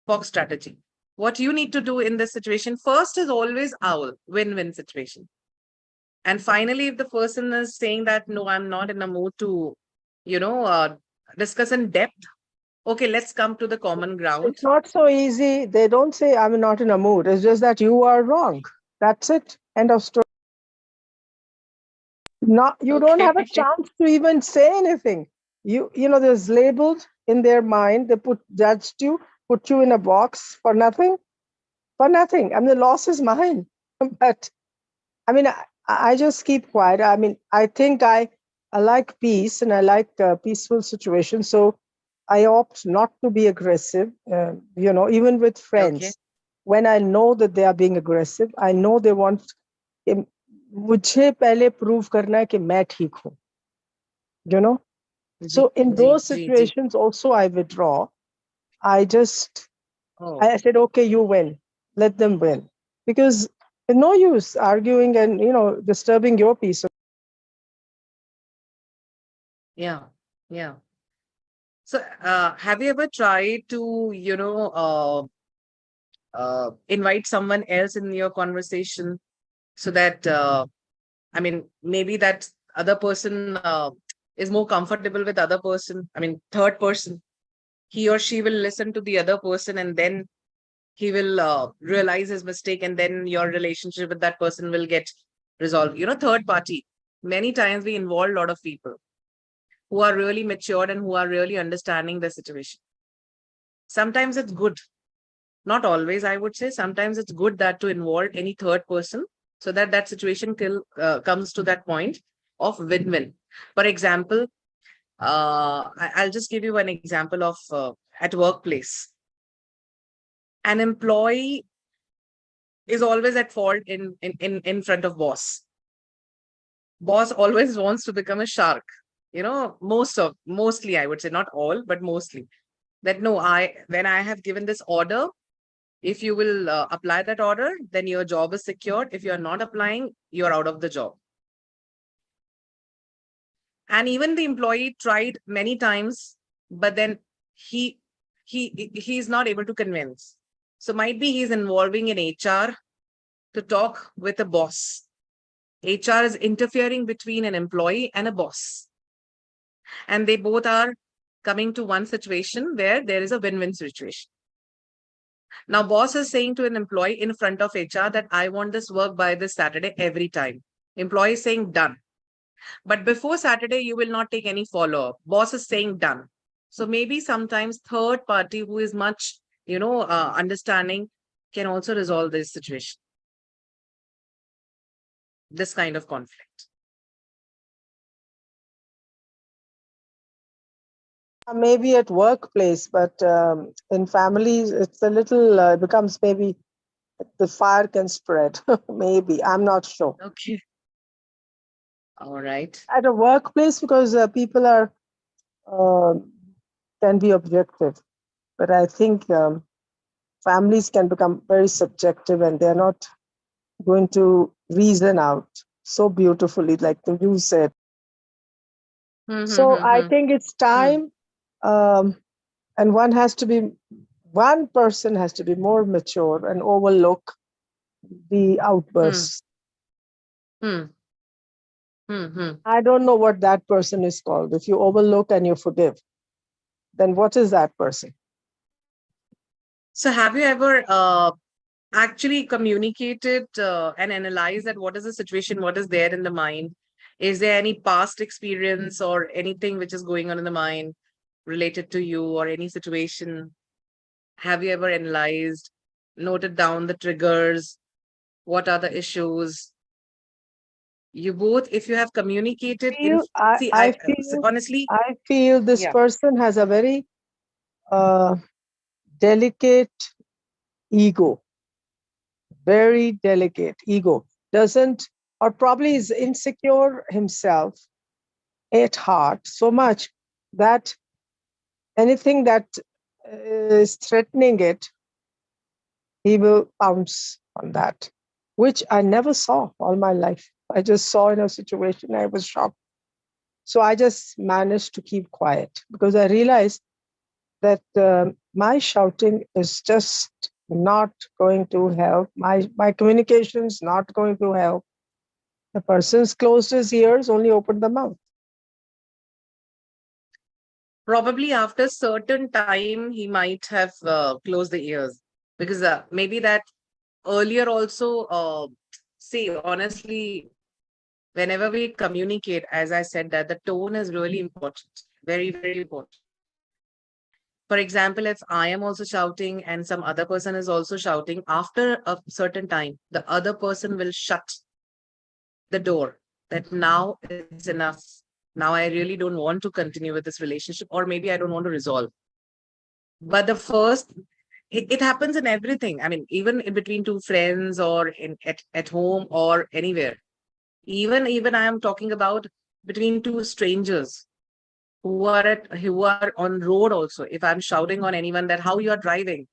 fox strategy. What you need to do in this situation first is always owl, win-win situation. And finally, if the person is saying that, no, I'm not in a mood to, discuss in depth, okay, let's come to the common ground. It's not so easy. They don't say I'm not in a mood. It's just that you are wrong. That's it. End of story. You don't have a chance to even say anything. There's labeled in their mind. They judged you, put you in a box for nothing. For nothing. I mean, the loss is mine. But I mean, I just keep quiet. I mean, I think I like peace, and I like peaceful situations. So I opt not to be aggressive. Even with friends, Okay. when I know that they are being aggressive, I know they want. मुझे पहले prove करना है कि मैं ठीक हूँ. So in those situations also I withdraw. I said, okay, you win, let them win, because there's no use arguing and disturbing your peace. Yeah. So have you ever tried to invite someone else in your conversation, so that I mean, maybe that other person is more comfortable with other person. I mean, third person. He or she will listen to the other person, and then he will realize his mistake, and then your relationship with that person will get resolved. Third party. Many times we involve a lot of people who are really matured and who are really understanding the situation. Sometimes it's good, not always, I would say. Sometimes it's good that to involve any third person so that that situation comes to that point of win-win. For example, I'll just give you an example of at workplace. An employee is always at fault in front of boss. Boss always wants to become a shark. Mostly I would say, not all, but mostly. That no, when I have given this order, if you will apply that order, then your job is secured. If you are not applying, you're out of the job. And even the employee tried many times, but then he's not able to convince. So might be he's involving in HR to talk with a boss. HR is interfering between an employee and a boss. And they both are coming to one situation where there is a win-win situation. Now, boss is saying to an employee in front of HR that I want this work by this Saturday every time. Employee is saying done. But before Saturday, you will not take any follow-up. Boss is saying done. So maybe sometimes third party who is much, understanding can also resolve this situation. This kind of conflict. Maybe at workplace, but in families, it's a little, becomes maybe the fire can spread. Maybe, I'm not sure. Okay. All right. At a workplace, because people are can be objective, but I think families can become very subjective, and they're not going to reason out so beautifully, like you said. So I think it's time, and one person has to be more mature and overlook the outbursts. I don't know what that person is called. If you overlook and you forgive, then what is that person? So have you ever actually communicated and analyzed that what is the situation, what is there in the mind? Is there any past experience or anything which is going on in the mind related to you or any situation? Have you ever analyzed, noted down the triggers? What are the issues? You both, if you have communicated, honestly, I feel this person has a very delicate ego, very delicate ego. Doesn't, or probably is insecure himself at heart so much that anything that is threatening it, he will pounce on that, which I never saw all my life. I just saw in a situation, I was shocked. So I just managed to keep quiet because I realized that my shouting is just not going to help. My communication is not going to help. The person's closed his ears, only opened the mouth. Probably after certain time, he might have closed the ears because maybe that earlier also, see, honestly, whenever we communicate, as I said, that the tone is really important, very, very important. For example, if I am also shouting and some other person is also shouting, after a certain time, the other person will shut the door that now it's enough. Now I really don't want to continue with this relationship, or maybe I don't want to resolve. But the first, it happens in everything. I mean, even in between two friends or at home or anywhere. Even I am talking about between two strangers who are on road also. If I'm shouting on anyone that how you are driving,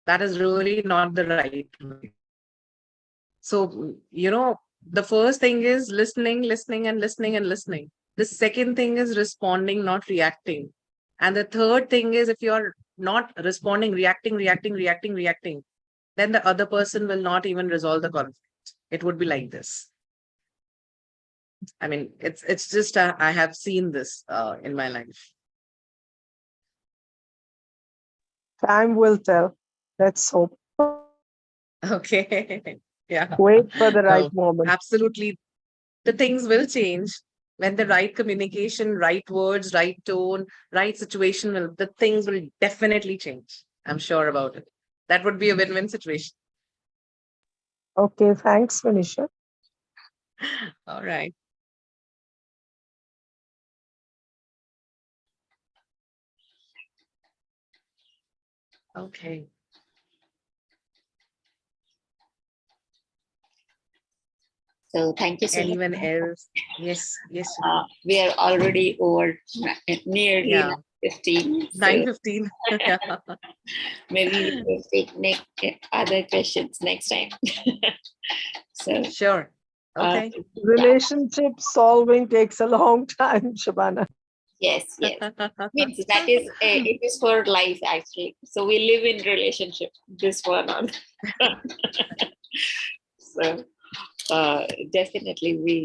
that is really not the right way. So, the first thing is listening. The second thing is responding, not reacting. And the third thing is if you're not responding, reacting, then the other person will not even resolve the conflict. It would be like this. I mean, it's just I have seen this in my life. Time will tell. Let's hope. Okay. Yeah. Wait for the right No, moment. absolutely. The things will change when the right communication, right words, right tone, right situation will, the things will definitely change. I'm sure about it. That would be a win-win situation. Okay, thanks, Manisha. All right. Okay. So thank you so much. Anyone else? Yes, yes. We are already over nearly Yeah. 15. So 9:15. Yeah. maybe we will take other questions next time. So Sure. Okay. Relationship solving takes a long time, Shabana. yes, yes. Means that is it is for life actually. So we live in relationship. This one on. So definitely we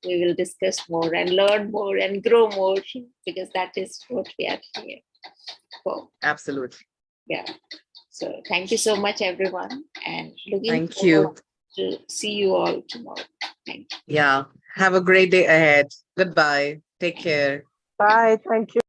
we will discuss more and learn more and grow more because that is what we are here for. Absolutely. Yeah. So thank you so much, everyone, and looking Thank forward you. to see you all tomorrow. Thank you. Yeah. Have a great day ahead. Goodbye. Take care. Bye. Thank you.